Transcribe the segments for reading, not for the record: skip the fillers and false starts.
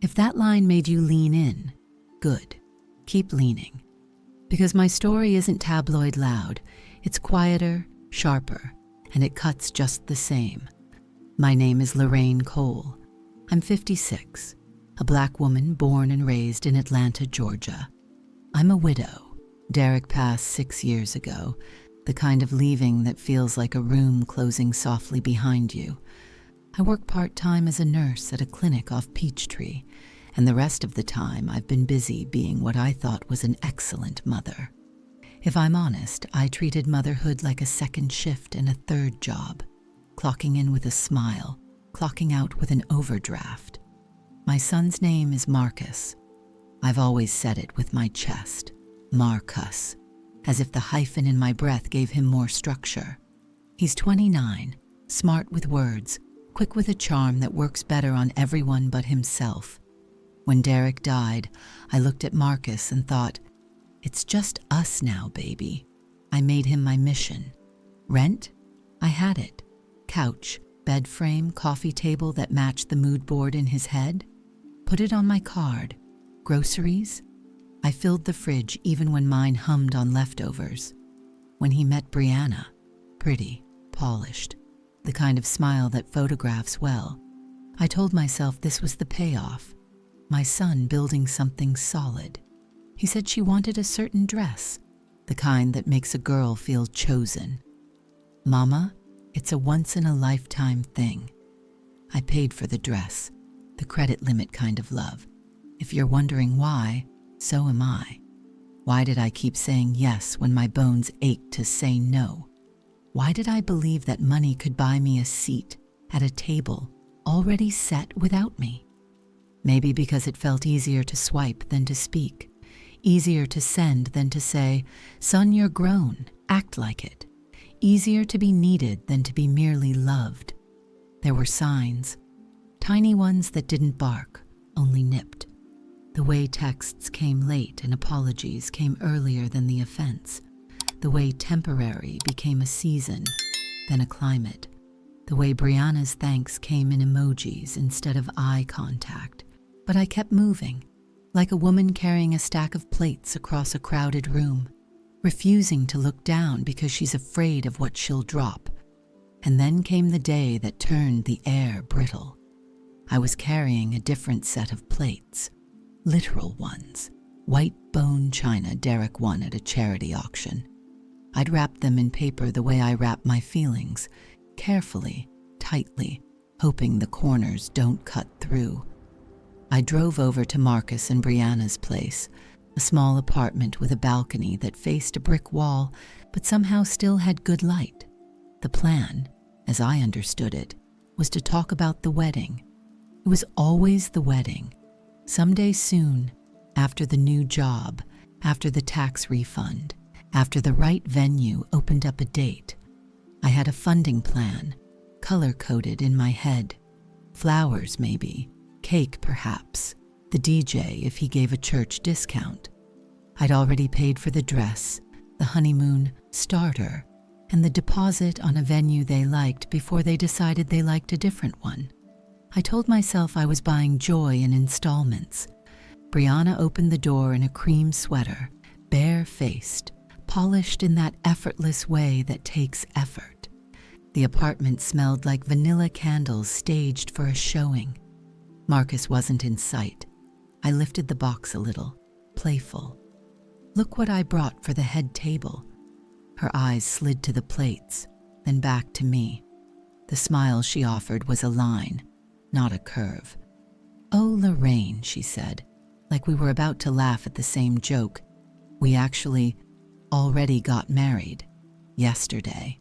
If that line made you lean in, good. Keep leaning. Because my story isn't tabloid loud. It's quieter, sharper, and it cuts just the same. My name is Lorraine Cole. I'm 56, a Black woman born and raised in Atlanta, Georgia. I'm a widow. Derek passed 6 years ago, the kind of leaving that feels like a room closing softly behind you. I work part-time as a nurse at a clinic off Peachtree, and the rest of the time I've been busy being what I thought was an excellent mother. If I'm honest, I treated motherhood like a second shift and a third job, clocking in with a smile, clocking out with an overdraft. My son's name is Marcus. I've always said it with my chest, Marcus, as if the hyphen in my breath gave him more structure. He's 29, smart with words, quick with a charm that works better on everyone but himself. When Derek died, I looked at Marcus and thought, it's just us now, baby. I made him my mission. Rent? I had it. Couch, bed frame, coffee table that matched the mood board in his head. Put it on my card. Groceries? I filled the fridge even when mine hummed on leftovers. When he met Brianna, pretty, polished, the kind of smile that photographs well, I told myself this was the payoff. My son building something solid. He said she wanted a certain dress, the kind that makes a girl feel chosen. Mama, it's a once-in-a-lifetime thing. I paid for the dress, the credit limit kind of love. If you're wondering why, so am I. Why did I keep saying yes when my bones ached to say no? Why did I believe that money could buy me a seat at a table already set without me? Maybe because it felt easier to swipe than to speak, easier to send than to say, son, you're grown, act like it. Easier to be needed than to be merely loved. There were signs, tiny ones that didn't bark, only nipped. The way texts came late and apologies came earlier than the offense. The way temporary became a season, then a climate. The way Brianna's thanks came in emojis instead of eye contact. But I kept moving, like a woman carrying a stack of plates across a crowded room, refusing to look down because she's afraid of what she'll drop. And then came the day that turned the air brittle. I was carrying a different set of plates, literal ones, white bone china Derek won at a charity auction. I'd wrapped them in paper the way I wrap my feelings, carefully, tightly, hoping the corners don't cut through. I drove over to Marcus and Brianna's place, a small apartment with a balcony that faced a brick wall but somehow still had good light. The plan, as I understood it, was to talk about the wedding. It was always the wedding. Someday soon, after the new job, after the tax refund, after the right venue opened up a date. I had a funding plan, color-coded in my head. Flowers, maybe. Cake, perhaps. The DJ, if he gave a church discount. I'd already paid for the dress, the honeymoon starter, and the deposit on a venue they liked before they decided they liked a different one. I told myself I was buying joy in installments. Brianna opened the door in a cream sweater, bare-faced, polished in that effortless way that takes effort. The apartment smelled like vanilla candles staged for a showing. Marcus wasn't in sight. I lifted the box a little, playful. Look what I brought for the head table. Her eyes slid to the plates, then back to me. The smile she offered was a line, not a curve. Oh, Lorraine, she said, like we were about to laugh at the same joke. We actually already got married yesterday.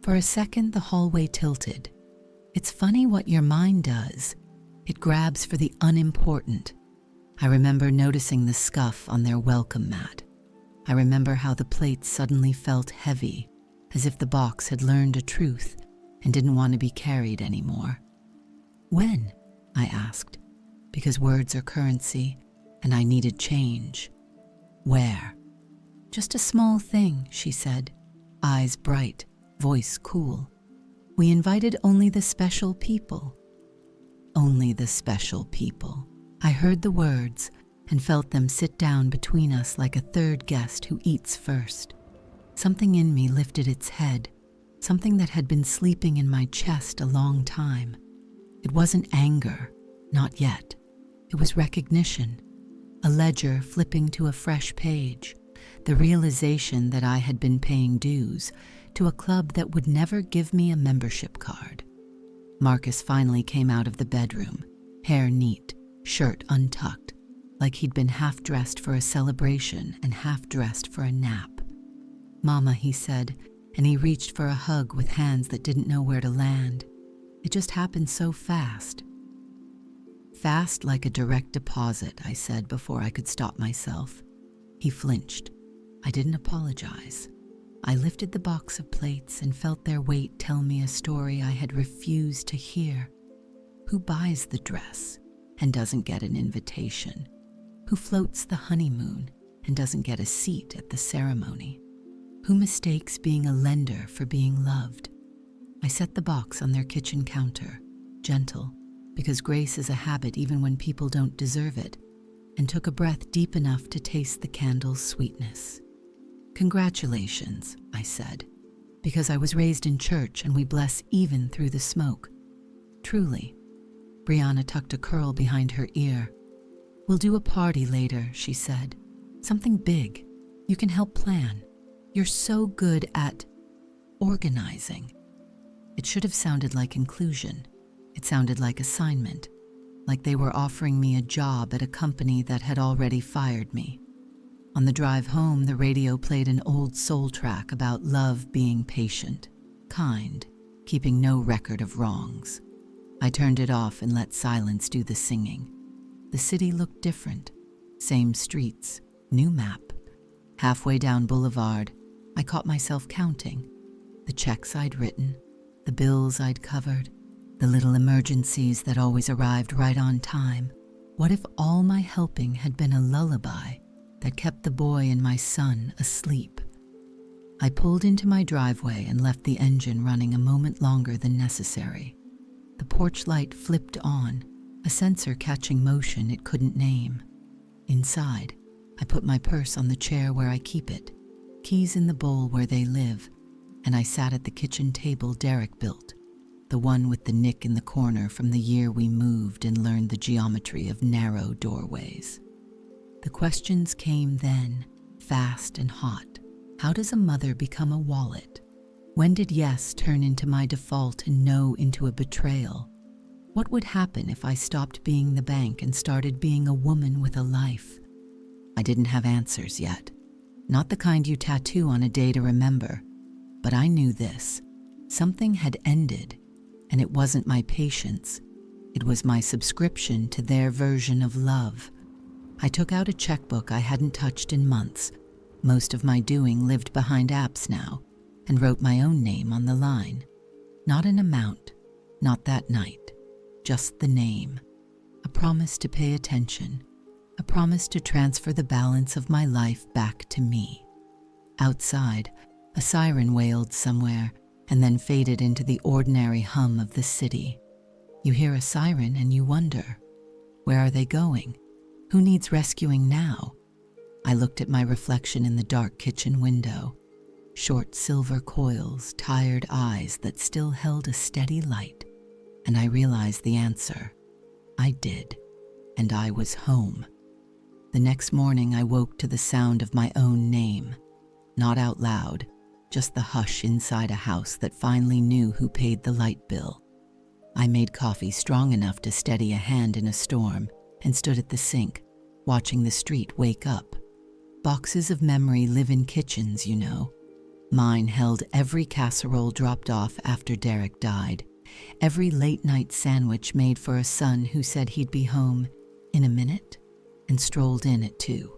For a second, the hallway tilted. It's funny what your mind does. It grabs for the unimportant. I remember noticing the scuff on their welcome mat. I remember how the plates suddenly felt heavy, as if the box had learned a truth and didn't want to be carried anymore. When? I asked, because words are currency, and I needed change. Where? Just a small thing, she said, eyes bright, voice cool. We invited only the special people. only the special people. I heard the words and felt them sit down between us like a third guest who eats first. Something in me lifted its head, something that had been sleeping in my chest a long time. It wasn't anger, not yet. It was recognition, a ledger flipping to a fresh page, the realization that I had been paying dues to a club that would never give me a membership card. Marcus finally came out of the bedroom, hair neat, shirt untucked, like he'd been half-dressed for a celebration and half-dressed for a nap. "Mama," he said, and he reached for a hug with hands that didn't know where to land. It just happened so fast. "Fast like a direct deposit," I said before I could stop myself. He flinched. I didn't apologize. I lifted the box of plates and felt their weight tell me a story I had refused to hear. Who buys the dress and doesn't get an invitation? Who floats the honeymoon and doesn't get a seat at the ceremony? Who mistakes being a lender for being loved? I set the box on their kitchen counter, gentle, because grace is a habit even when people don't deserve it, and took a breath deep enough to taste the candle's sweetness. "Congratulations," I said, because I was raised in church and we bless even through the smoke. "Truly." Brianna tucked a curl behind her ear. "We'll do a party later," she said. "Something big. You can help plan. You're so good at organizing." It should have sounded like inclusion. It sounded like assignment, like they were offering me a job at a company that had already fired me. On the drive home, the radio played an old soul track about love being patient, kind, keeping no record of wrongs. I turned it off and let silence do the singing. The city looked different. Same streets, new map. Halfway down Boulevard, I caught myself counting. The checks I'd written, the bills I'd covered, the little emergencies that always arrived right on time. What if all my helping had been a lullaby that kept the boy and my son asleep? I pulled into my driveway and left the engine running a moment longer than necessary. The porch light flipped on, a sensor catching motion it couldn't name. Inside, I put my purse on the chair where I keep it, keys in the bowl where they live, and I sat at the kitchen table Derek built, the one with the nick in the corner from the year we moved and learned the geometry of narrow doorways. The questions came then, fast and hot. How does a mother become a wallet? When did yes turn into my default and no into a betrayal? What would happen if I stopped being the bank and started being a woman with a life? I didn't have answers yet. Not the kind you tattoo on a day to remember. But I knew this. Something had ended, and it wasn't my patience. It was my subscription to their version of love. I took out a checkbook I hadn't touched in months. Most of my doing lived behind apps now, and wrote my own name on the line. Not an amount, not that night, just the name. A promise to pay attention, a promise to transfer the balance of my life back to me. Outside, a siren wailed somewhere and then faded into the ordinary hum of the city. You hear a siren and you wonder, where are they going? Who needs rescuing now? I looked at my reflection in the dark kitchen window. Short silver coils, tired eyes that still held a steady light, and I realized the answer. I did, and I was home. The next morning I woke to the sound of my own name, not out loud, just the hush inside a house that finally knew who paid the light bill. I made coffee strong enough to steady a hand in a storm and stood at the sink, watching the street wake up. Boxes of memory live in kitchens, you know. Mine held every casserole dropped off after Derek died, every late-night sandwich made for a son who said he'd be home in a minute and strolled in at 2.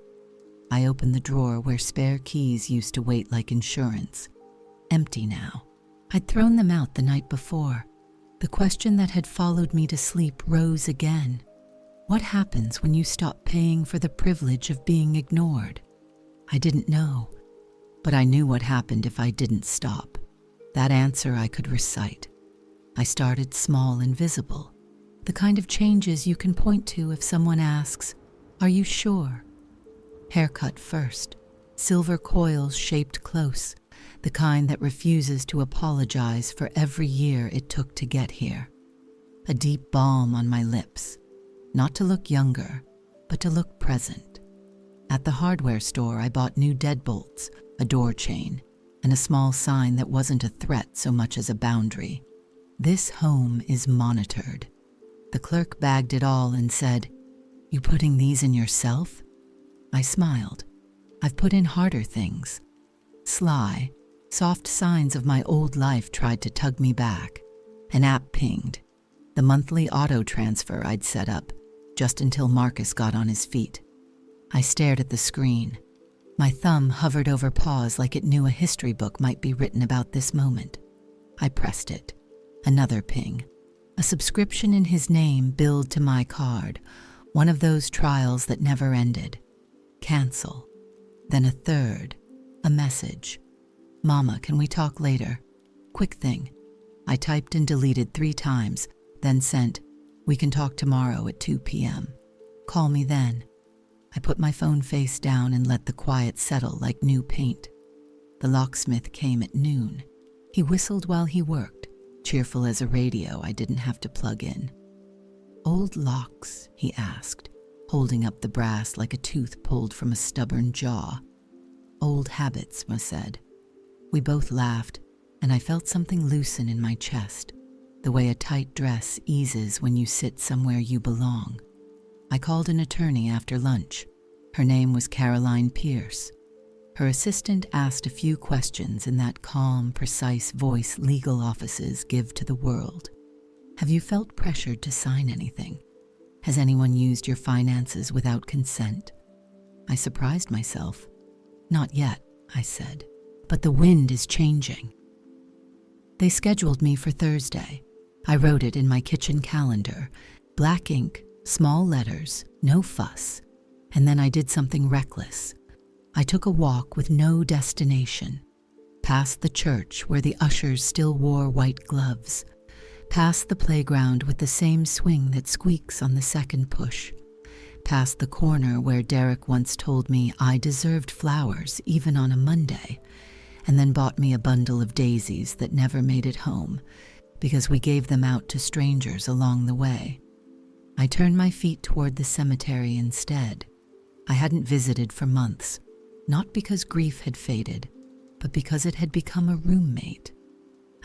I opened the drawer where spare keys used to wait like insurance. Empty now. I'd thrown them out the night before. The question that had followed me to sleep rose again. What happens when you stop paying for the privilege of being ignored? I didn't know, but I knew what happened if I didn't stop. That answer I could recite. I started small and visible. The kind of changes you can point to if someone asks, "Are you sure?" Haircut first, silver coils shaped close, the kind that refuses to apologize for every year it took to get here. A deep balm on my lips, not to look younger, but to look present. At the hardware store, I bought new deadbolts, a door chain, and a small sign that wasn't a threat so much as a boundary. "This home is monitored." The clerk bagged it all and said, "You putting these in yourself?" I smiled. "I've put in harder things." Sly, soft signs of my old life tried to tug me back. An app pinged, the monthly auto transfer I'd set up, just until Marcus got on his feet. I stared at the screen. My thumb hovered over pause like it knew a history book might be written about this moment. I pressed it. Another ping. A subscription in his name billed to my card, one of those trials that never ended. Cancel. Then a third. A message. "Mama, can we talk later? Quick thing." I typed and deleted 3 times, then sent, "We can talk tomorrow at 2 p.m. Call me then." I put my phone face down and let the quiet settle like new paint. The locksmith came at noon. He whistled while he worked, cheerful as a radio I didn't have to plug in. "Old locks?" he asked, holding up the brass like a tooth pulled from a stubborn jaw. "Old habits," I said. We both laughed, and I felt something loosen in my chest, the way a tight dress eases when you sit somewhere you belong. I called an attorney after lunch. Her name was Caroline Pierce. Her assistant asked a few questions in that calm, precise voice legal offices give to the world. "Have you felt pressured to sign anything? Has anyone used your finances without consent?" I surprised myself. "Not yet," I said, "but the wind is changing." They scheduled me for Thursday. I wrote it in my kitchen calendar, black ink, small letters, no fuss, and then I did something reckless. I took a walk with no destination, past the church where the ushers still wore white gloves, past the playground with the same swing that squeaks on the second push, past the corner where Derek once told me I deserved flowers even on a Monday, and then bought me a bundle of daisies that never made it home because we gave them out to strangers along the way. I turned my feet toward the cemetery instead. I hadn't visited for months, not because grief had faded, but because it had become a roommate.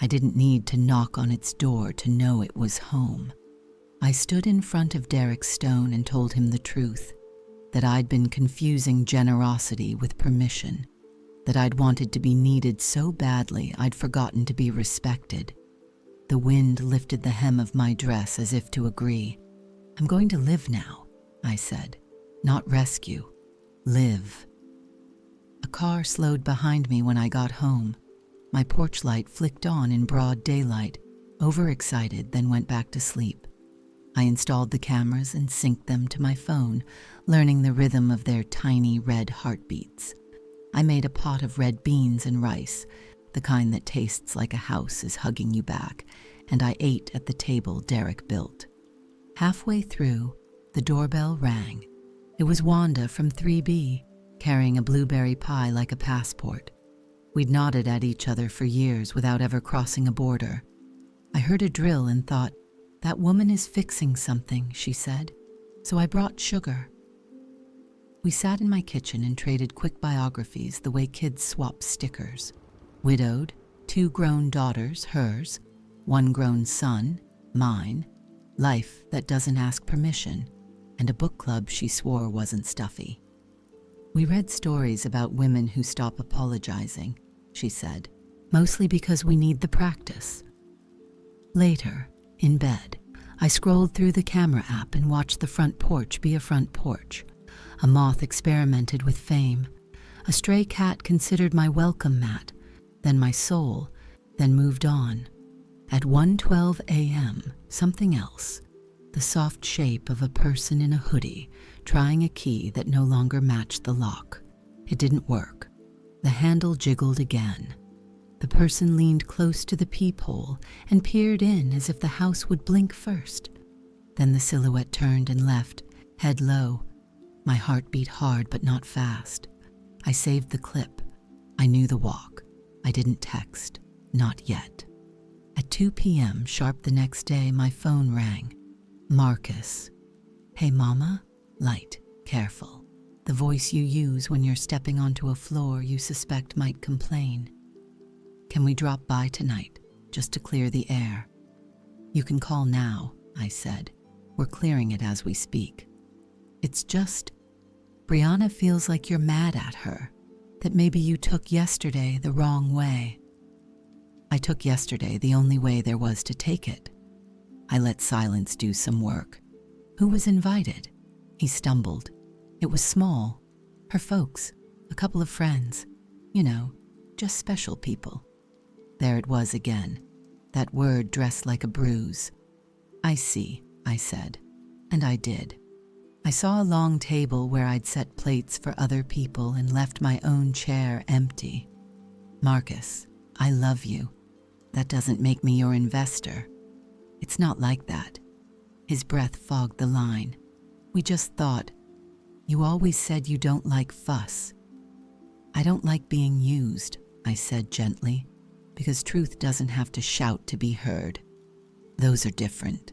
I didn't need to knock on its door to know it was home. I stood in front of Derek's stone and told him the truth, that I'd been confusing generosity with permission, that I'd wanted to be needed so badly I'd forgotten to be respected. The wind lifted the hem of my dress as if to agree. "I'm going to live now," I said. "Not rescue. Live." A car slowed behind me when I got home. My porch light flicked on in broad daylight, overexcited, then went back to sleep. I installed the cameras and synced them to my phone, learning the rhythm of their tiny red heartbeats. I made a pot of red beans and rice, the kind that tastes like a house is hugging you back, and I ate at the table Derek built. Halfway through, the doorbell rang. It was Wanda from 3B, carrying a blueberry pie like a passport. We'd nodded at each other for years without ever crossing a border. I heard a drill and thought, "That woman is fixing something," she said. So I brought sugar. We sat in my kitchen and traded quick biographies the way kids swap stickers. Widowed, 2 grown daughters, hers, 1 grown son, mine, life that doesn't ask permission, and a book club she swore wasn't stuffy. "We read stories about women who stop apologizing," she said, "mostly because we need the practice." Later, in bed, I scrolled through the camera app and watched the front porch be a front porch. A moth experimented with fame. A stray cat considered my welcome mat, then my soul, then moved on. At 1:12 a.m., something else, the soft shape of a person in a hoodie trying a key that no longer matched the lock. It didn't work. The handle jiggled again. The person leaned close to the peephole and peered in as if the house would blink first. Then the silhouette turned and left, head low. My heart beat hard but not fast. I saved the clip. I knew the walk. I didn't text. Not yet. At 2 p.m. sharp the next day, my phone rang. Marcus. Hey, Mama? Light, careful. The voice you use when you're stepping onto a floor you suspect might complain. Can we drop by tonight, just to clear the air? You can call now, I said. We're clearing it as we speak. It's just, Brianna feels like you're mad at her, that maybe you took yesterday the wrong way. I took yesterday the only way there was to take it. I let silence do some work. Who was invited? He stumbled. It was small. Her folks, a couple of friends. You know, just special people. There it was again, that word dressed like a bruise. I see, I said, and I did. I saw a long table where I'd set plates for other people and left my own chair empty. Marcus, I love you. That doesn't make me your investor. It's not like that. His breath fogged the line. We just thought, you always said you don't like fuss. I don't like being used, I said gently, because truth doesn't have to shout to be heard. Those are different.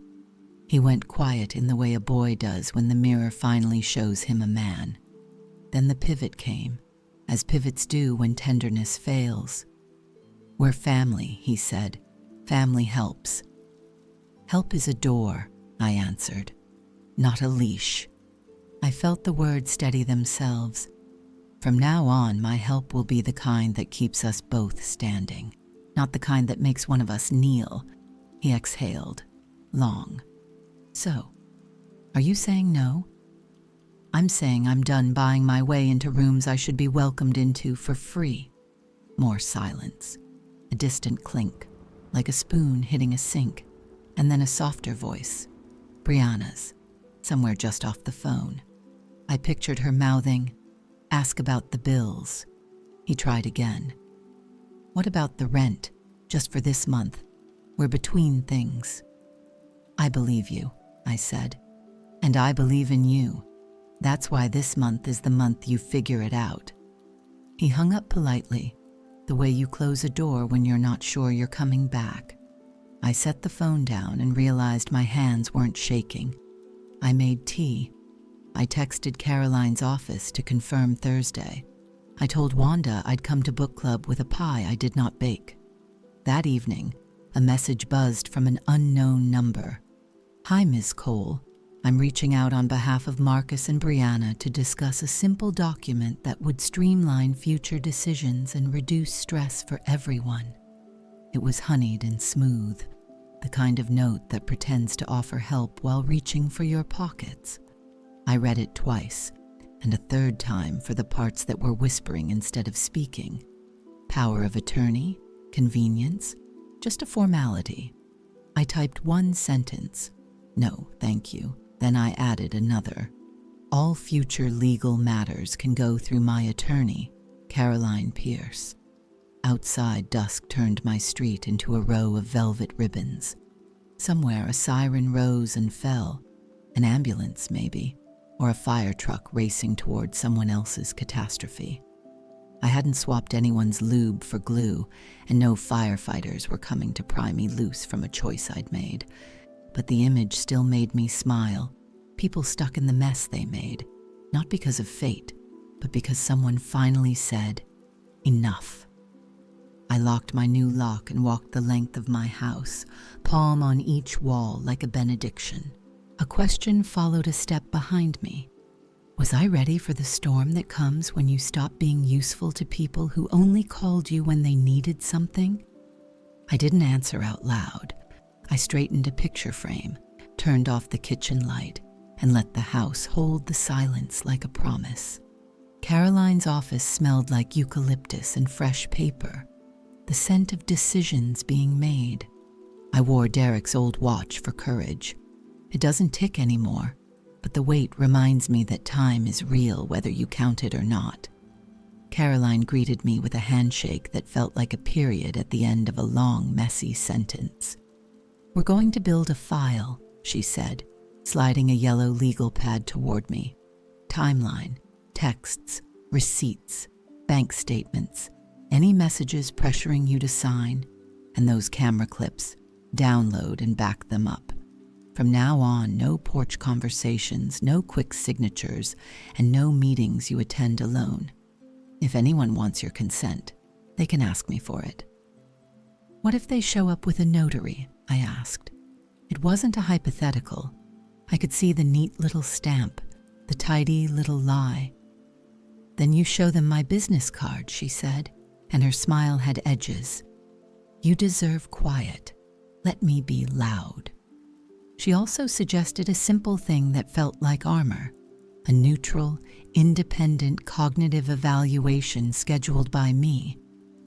He went quiet in the way a boy does when the mirror finally shows him a man. Then the pivot came, as pivots do when tenderness fails. We're family, he said. Family helps. Help is a door, I answered, not a leash. I felt the words steady themselves. From now on, my help will be the kind that keeps us both standing, not the kind that makes one of us kneel. He exhaled, long. So, are you saying no? I'm saying I'm done buying my way into rooms I should be welcomed into for free. More silence, a distant clink, like a spoon hitting a sink, and then a softer voice, Brianna's, somewhere just off the phone. I pictured her mouthing, ask about the bills. He tried again. What about the rent, just for this month? We're between things. I believe you, I said, and I believe in you. That's why this month is the month you figure it out. He hung up politely, the way you close a door when you're not sure you're coming back. I set the phone down and realized my hands weren't shaking. I made tea. I texted Caroline's office to confirm Thursday. I told Wanda I'd come to book club with a pie I did not bake. That evening, a message buzzed from an unknown number. Hi, Ms. Cole. I'm reaching out on behalf of Marcus and Brianna to discuss a simple document that would streamline future decisions and reduce stress for everyone. It was honeyed and smooth, the kind of note that pretends to offer help while reaching for your pockets. I read it twice, and a third time for the parts that were whispering instead of speaking. Power of attorney, convenience, just a formality. I typed one sentence. No, thank you. Then I added another. All future legal matters can go through my attorney, Caroline Pierce. Outside, dusk turned my street into a row of velvet ribbons. Somewhere a siren rose and fell, an ambulance maybe, or a fire truck racing toward someone else's catastrophe. I hadn't swapped anyone's lube for glue, and no firefighters were coming to pry me loose from a choice I'd made. But the image still made me smile. People stuck in the mess they made, not because of fate, but because someone finally said, enough. I locked my new lock and walked the length of my house, palm on each wall like a benediction. A question followed a step behind me. Was I ready for the storm that comes when you stop being useful to people who only called you when they needed something? I didn't answer out loud. I straightened a picture frame, turned off the kitchen light, and let the house hold the silence like a promise. Caroline's office smelled like eucalyptus and fresh paper, the scent of decisions being made. I wore Derek's old watch for courage. It doesn't tick anymore, but the weight reminds me that time is real whether you count it or not. Caroline greeted me with a handshake that felt like a period at the end of a long, messy sentence. We're going to build a file, she said, sliding a yellow legal pad toward me. Timeline, texts, receipts, bank statements, any messages pressuring you to sign, and those camera clips. Download and back them up. From now on, no porch conversations, no quick signatures, and no meetings you attend alone. If anyone wants your consent, they can ask me for it. What if they show up with a notary? I asked. It wasn't a hypothetical. I could see the neat little stamp, the tidy little lie. Then you show them my business card, she said, and her smile had edges. You deserve quiet. Let me be loud. She also suggested a simple thing that felt like armor, a neutral, independent cognitive evaluation scheduled by me,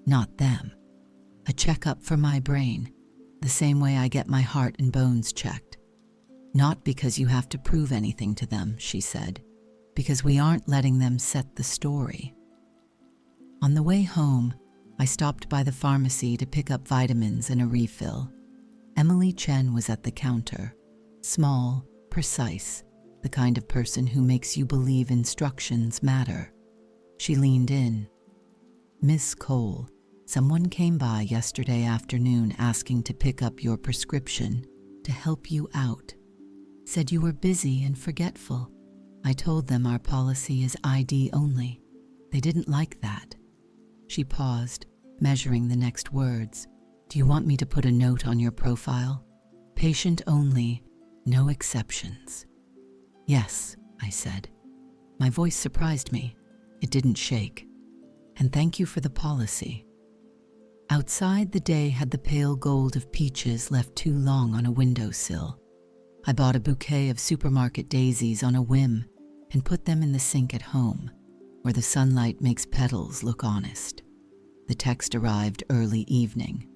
not them. A checkup for my brain, the same way I get my heart and bones checked. Not because you have to prove anything to them, she said, because we aren't letting them set the story. On the way home, I stopped by the pharmacy to pick up vitamins and a refill. Emily Chen was at the counter, small, precise, the kind of person who makes you believe instructions matter. She leaned in. Miss Cole, someone came by yesterday afternoon asking to pick up your prescription to help you out. Said you were busy and forgetful. I told them our policy is ID only. They didn't like that. She paused, measuring the next words. Do you want me to put a note on your profile? Patient only, no exceptions. Yes, I said. My voice surprised me. It didn't shake. And thank you for the policy. Outside, the day had the pale gold of peaches left too long on a windowsill. I bought a bouquet of supermarket daisies on a whim and put them in the sink at home, where the sunlight makes petals look honest. The text arrived early evening.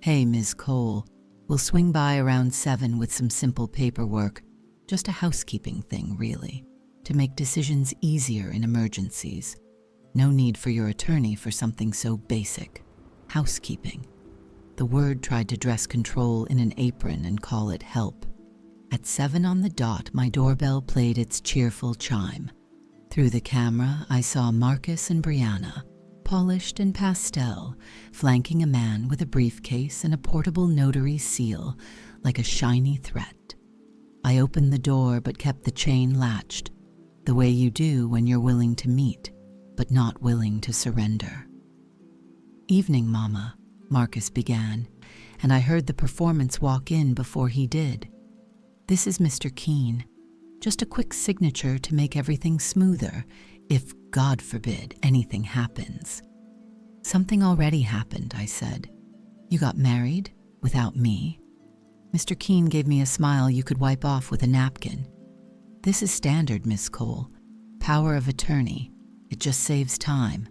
Hey, Ms. Cole, we'll swing by around 7 with some simple paperwork, just a housekeeping thing, really, to make decisions easier in emergencies. No need for your attorney for something so basic. Housekeeping. The word tried to dress control in an apron and call it help. At 7 on the dot, my doorbell played its cheerful chime. Through the camera, I saw Marcus and Brianna, polished and pastel, flanking a man with a briefcase and a portable notary seal like a shiny threat. I opened the door but kept the chain latched, the way you do when you're willing to meet, but not willing to surrender. Evening, Mama, Marcus began, and I heard the performance walk in before he did. This is Mr. Keene. Just a quick signature to make everything smoother, if, God forbid, anything happens. Something already happened, I said. You got married without me. Mr. Keene gave me a smile you could wipe off with a napkin. This is standard, Miss Cole. Power of attorney. It just saves time.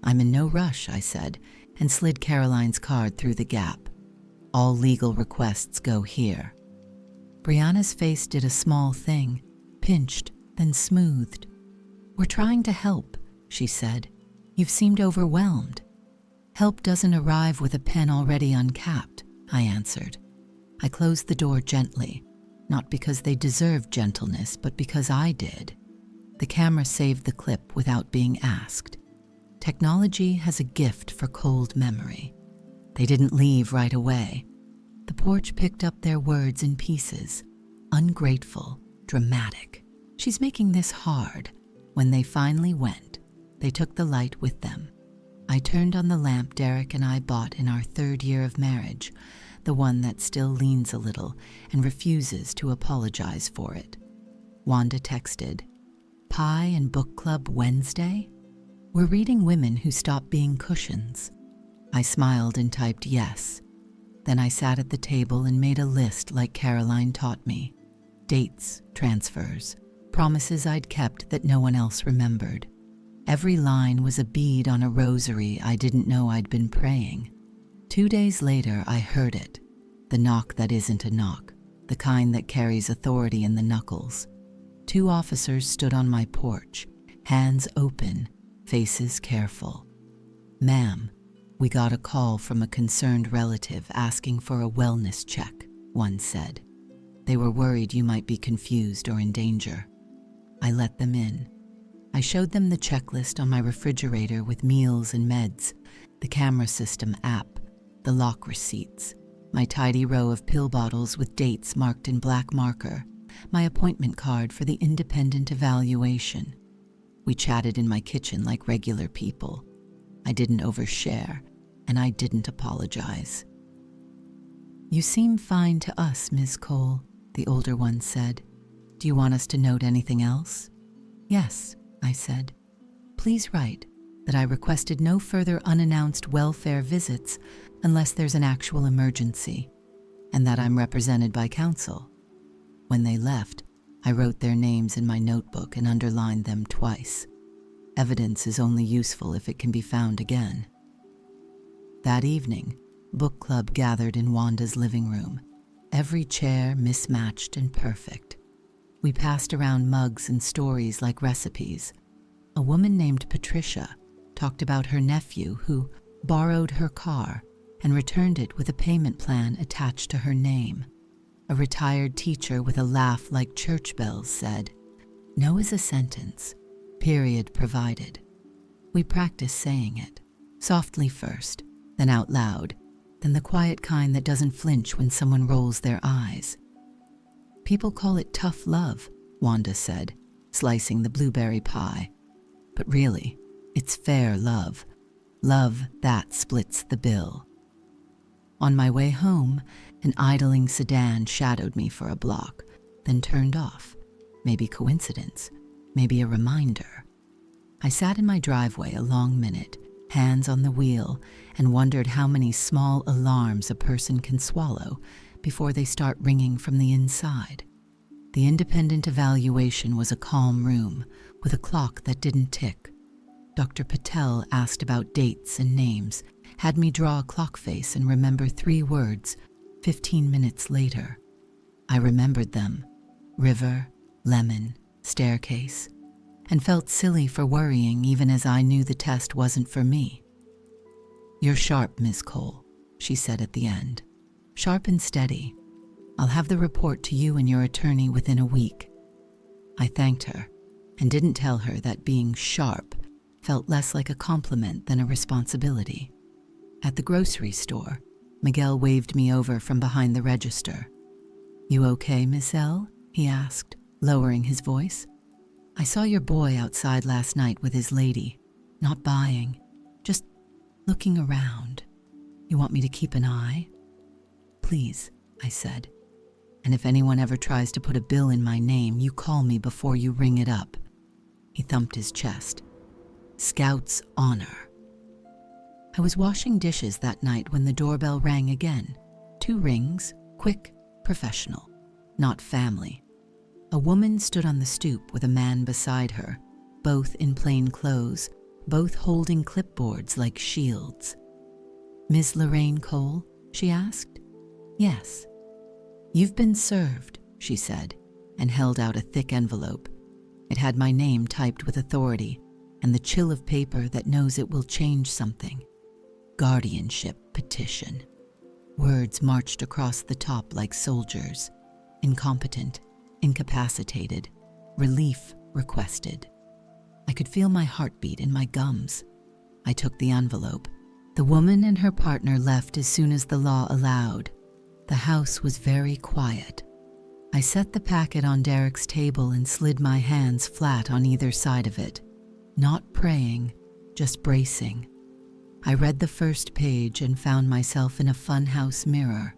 I'm in no rush, I said, and slid Caroline's card through the gap. All legal requests go here. Brianna's face did a small thing, pinched, then smoothed. We're trying to help, she said. You've seemed overwhelmed. Help doesn't arrive with a pen already uncapped, I answered. I closed the door gently, not because they deserved gentleness, but because I did. The camera saved the clip without being asked. Technology has a gift for cold memory. They didn't leave right away. The porch picked up their words in pieces. Ungrateful, dramatic. She's making this hard. When they finally went, they took the light with them. I turned on the lamp Derek and I bought in our 3rd year of marriage, the one that still leans a little and refuses to apologize for it. Wanda texted, Pie and book club Wednesday? We're reading Women Who Stop Being Cushions. I smiled and typed yes. Then I sat at the table and made a list like Caroline taught me. Dates, transfers, promises I'd kept that no one else remembered. Every line was a bead on a rosary I didn't know I'd been praying. 2 days later, I heard it. The knock that isn't a knock, the kind that carries authority in the knuckles. 2 officers stood on my porch, hands open, faces careful. Ma'am, we got a call from a concerned relative asking for a wellness check, one said. They were worried you might be confused or in danger. I let them in. I showed them the checklist on my refrigerator with meals and meds, the camera system app, the lock receipts, my tidy row of pill bottles with dates marked in black marker, my appointment card for the independent evaluation. We chatted in my kitchen like regular people. I didn't overshare, and I didn't apologize. "You seem fine to us, Ms. Cole," the older one said. "Do you want us to note anything else?" "Yes," I said. "Please write that I requested no further unannounced welfare visits unless there's an actual emergency, and that I'm represented by counsel." When they left, I wrote their names in my notebook and underlined them twice. Evidence is only useful if it can be found again. That evening, book club gathered in Wanda's living room, every chair mismatched and perfect. We passed around mugs and stories like recipes. A woman named Patricia talked about her nephew who borrowed her car and returned it with a payment plan attached to her name. A retired teacher with a laugh like church bells said, "No is a sentence, period provided." We practiced saying it, softly first, then out loud, then the quiet kind that doesn't flinch when someone rolls their eyes. "People call it tough love," Wanda said, slicing the blueberry pie. "But really, it's fair love. Love that splits the bill." On my way home, an idling sedan shadowed me for a block, then turned off. Maybe coincidence, maybe a reminder. I sat in my driveway a long minute, hands on the wheel, and wondered how many small alarms a person can swallow before they start ringing from the inside. The independent evaluation was a calm room with a clock that didn't tick. Dr. Patel asked about dates and names, had me draw a clock face and remember 3 words 15 minutes later. I remembered them: river, lemon, staircase, and felt silly for worrying even as I knew the test wasn't for me. "You're sharp, Ms. Cole," she said at the end. "Sharp and steady. I'll have the report to you and your attorney within a week." I thanked her and didn't tell her that being sharp felt less like a compliment than a responsibility. At the grocery store, Miguel waved me over from behind the register. "You okay, Miss L?" he asked, lowering his voice. "I saw your boy outside last night with his lady, not buying, just looking around. You want me to keep an eye?" "Please," I said. "And if anyone ever tries to put a bill in my name, you call me before you ring it up." He thumped his chest. "Scout's honor." I was washing dishes that night when the doorbell rang again. 2 rings, quick, professional, not family. A woman stood on the stoop with a man beside her, both in plain clothes, both holding clipboards like shields. "Ms. Lorraine Cole?" she asked. "Yes." "You've been served," she said, and held out a thick envelope. It had my name typed with authority and the chill of paper that knows it will change something. Guardianship petition. Words marched across the top like soldiers. Incompetent, incapacitated, relief requested. I could feel my heartbeat in my gums. I took the envelope. The woman and her partner left as soon as the law allowed. The house was very quiet. I set the packet on Derek's table and slid my hands flat on either side of it. Not praying, just bracing. I read the first page and found myself in a funhouse mirror.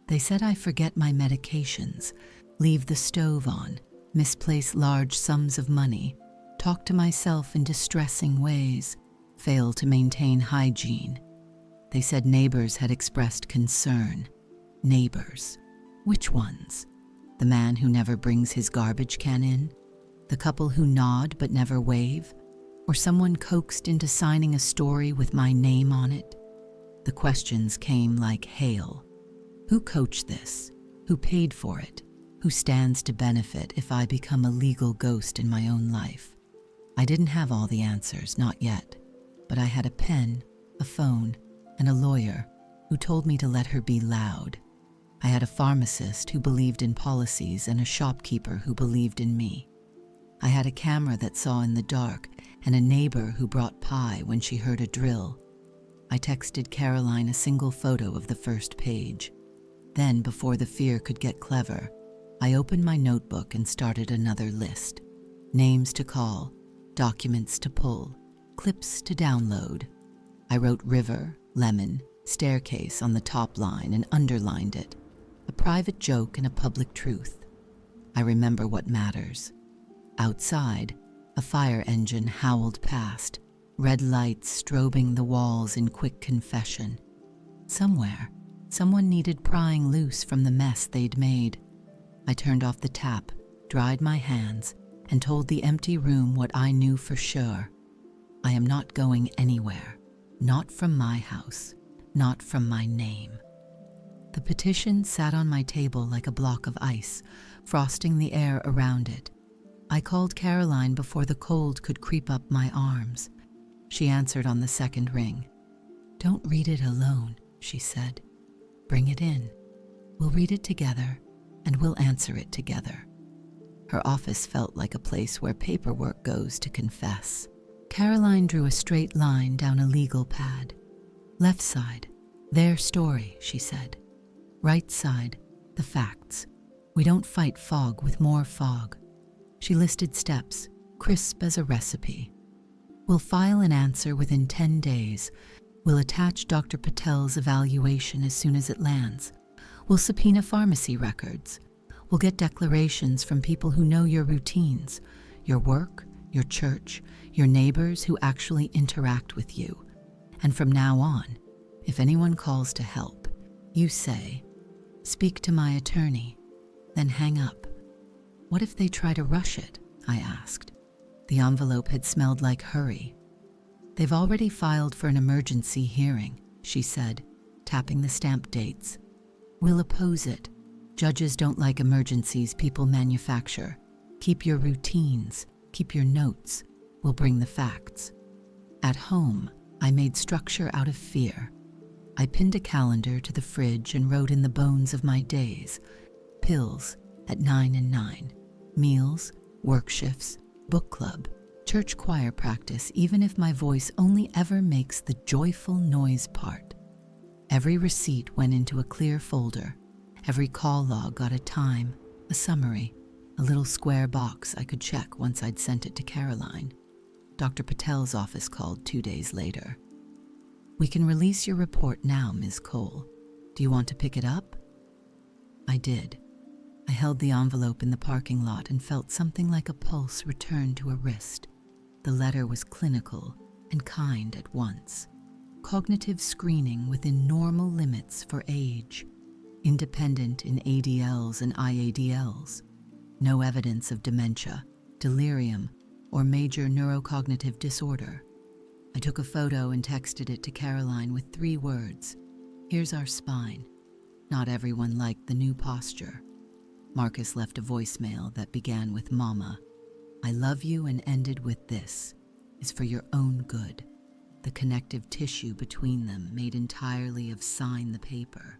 They said I forget my medications, leave the stove on, misplace large sums of money, talk to myself in distressing ways, fail to maintain hygiene. They said neighbors had expressed concern. Neighbors. Which ones? The man who never brings his garbage can in? The couple who nod but never wave? Or someone coaxed into signing a story with my name on it? The questions came like hail. Who coached this? Who paid for it? Who stands to benefit if I become a legal ghost in my own life? I didn't have all the answers, not yet, but I had a pen, a phone, and a lawyer who told me to let her be loud. I had a pharmacist who believed in policies and a shopkeeper who believed in me. I had a camera that saw in the dark and a neighbor who brought pie when she heard a drill. I texted Caroline a single photo of the first page. Then, before the fear could get clever, I opened my notebook and started another list. Names to call, documents to pull, clips to download. I wrote river, lemon, staircase on the top line and underlined it. A private joke and a public truth. I remember what matters. Outside, a fire engine howled past, red lights strobing the walls in quick confession. Somewhere, someone needed prying loose from the mess they'd made. I turned off the tap, dried my hands, and told the empty room what I knew for sure. I am not going anywhere. Not from my house. Not from my name. The petition sat on my table like a block of ice, frosting the air around it. I called Caroline before the cold could creep up my arms. She answered on the second ring. "Don't read it alone," she said. "Bring it in. We'll read it together, and we'll answer it together." Her office felt like a place where paperwork goes to confess. Caroline drew a straight line down a legal pad. "Left side, their story," she said. "Right side, the facts. We don't fight fog with more fog." She listed steps, crisp as a recipe. "We'll file an answer within 10 days. We'll attach Dr. Patel's evaluation as soon as it lands. We'll subpoena pharmacy records. We'll get declarations from people who know your routines, your work, your church, your neighbors who actually interact with you. And from now on, if anyone calls to help, you say, 'Speak to my attorney,' then hang up." "What if they try to rush it?" I asked. The envelope had smelled like hurry. "They've already filed for an emergency hearing," she said, tapping the stamp dates. "We'll oppose it. Judges don't like emergencies people manufacture. Keep your routines, keep your notes. We'll bring the facts." At home, I made structure out of fear. I pinned a calendar to the fridge and wrote in the bones of my days. Pills at 9 and 9. Meals, work shifts, book club, church choir practice, even if my voice only ever makes the joyful noise part. Every receipt went into a clear folder. Every call log got a time, a summary, a little square box I could check once I'd sent it to Caroline. Dr. Patel's office called 2 days later. "We can release your report now, Ms. Cole. Do you want to pick it up?" I did. I held the envelope in the parking lot and felt something like a pulse return to a wrist. The letter was clinical and kind at once. Cognitive screening within normal limits for age. Independent in ADLs and IADLs. No evidence of dementia, delirium, or major neurocognitive disorder. I took a photo and texted it to Caroline with 3 words. "Here's our spine." Not everyone liked the new posture. Marcus left a voicemail that began with "Mama, I love you," and ended with "This is for your own good." The connective tissue between them made entirely of sign the paper.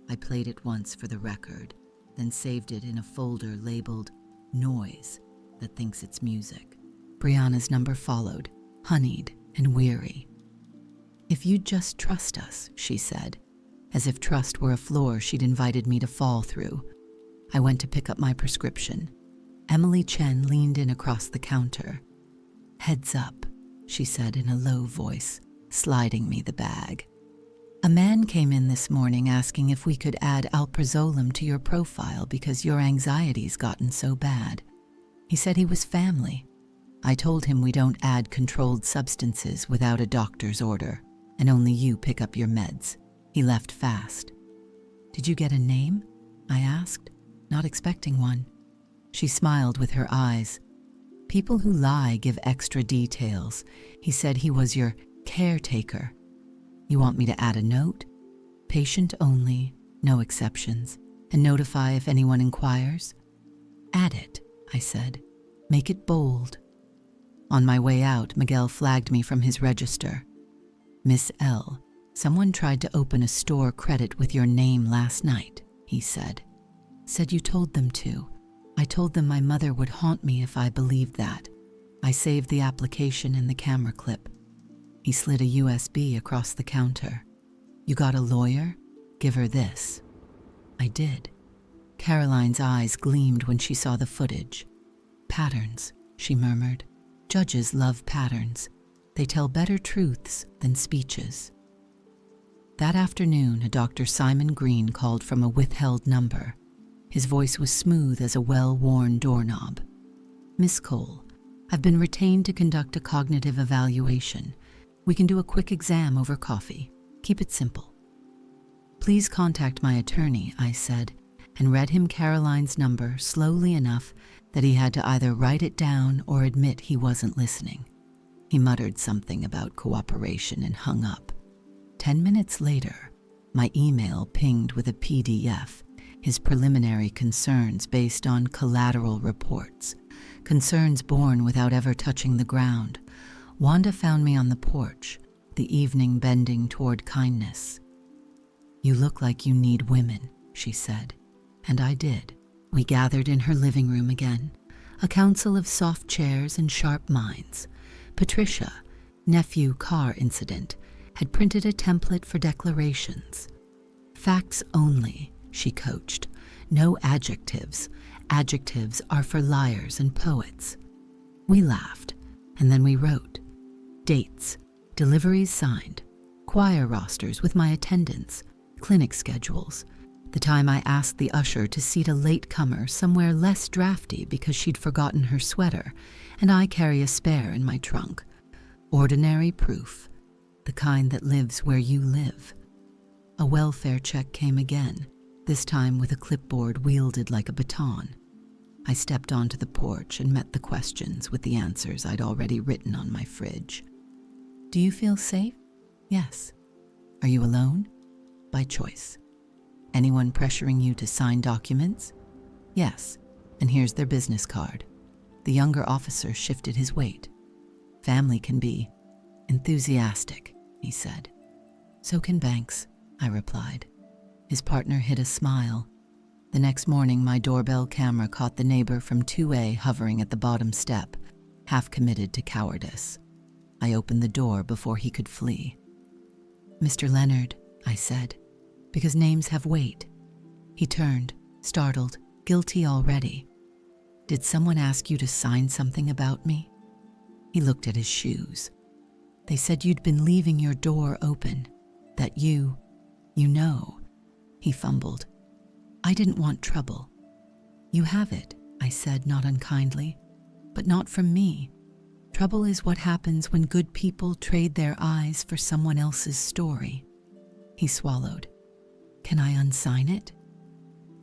I played it once for the record, then saved it in a folder labeled "Noise" that thinks it's music. Brianna's number followed, honeyed and weary. "If you'd just trust us," she said, as if trust were a floor she'd invited me to fall through. I went to pick up my prescription. Emily Chen leaned in across the counter. "Heads up," she said in a low voice, sliding me the bag. "A man came in this morning asking if we could add alprazolam to your profile because your anxiety's gotten so bad. He said he was family. I told him we don't add controlled substances without a doctor's order, and only you pick up your meds. He left fast." "Did you get a name?" I asked, not expecting one. She smiled with her eyes. "People who lie give extra details. He said he was your caretaker. You want me to add a note? Patient only, no exceptions, and notify if anyone inquires?" "Add it," I said. "Make it bold." On my way out, Miguel flagged me from his register. "Miss L, someone tried to open a store credit with your name last night." he said. Said you told them to. I told them my mother would haunt me if I believed that. I saved the application and the camera clip. He slid a USB across the counter. You got a lawyer? Give her this. I did. Caroline's eyes gleamed when she saw the footage. Patterns, she murmured. Judges love patterns. They tell better truths than speeches. That afternoon, a Dr. Simon Green called from a withheld number. His voice was smooth as a well-worn doorknob. Miss Cole, I've been retained to conduct a cognitive evaluation. We can do a quick exam over coffee. Keep it simple. Please contact my attorney, I said, and read him Caroline's number slowly enough that he had to either write it down or admit he wasn't listening. He muttered something about cooperation and hung up. 10 minutes later, my email pinged with a PDF, his preliminary concerns based on collateral reports, concerns born without ever touching the ground. Wanda found me on the porch, the evening bending toward kindness. You look like you need women, she said, and I did. We gathered in her living room again, a council of soft chairs and sharp minds. Patricia, nephew car incident, had printed a template for declarations. Facts only, she coached. No adjectives. Adjectives are for liars and poets. We laughed, and then we wrote. Dates, deliveries signed, choir rosters with my attendance, clinic schedules, the time I asked the usher to seat a latecomer somewhere less drafty because she'd forgotten her sweater, and I carry a spare in my trunk. Ordinary proof, the kind that lives where you live. A welfare check came again, this time with a clipboard wielded like a baton. I stepped onto the porch and met the questions with the answers I'd already written on my fridge. Do you feel safe? Yes. Are you alone? By choice. Anyone pressuring you to sign documents? Yes, and here's their business card. The younger officer shifted his weight. Family can be enthusiastic, he said. So can banks, I replied. His partner hid a smile. The next morning, my doorbell camera caught the neighbor from 2A hovering at the bottom step, half committed to cowardice. I opened the door before he could flee. Mr. Leonard, I said, because names have weight. He turned, startled, guilty already. Did someone ask you to sign something about me? He looked at his shoes. They said you'd been leaving your door open, that you know. He fumbled. I didn't want trouble. You have it, I said, not unkindly, but not from me. Trouble is what happens when good people trade their eyes for someone else's story. He swallowed. Can I unsign it?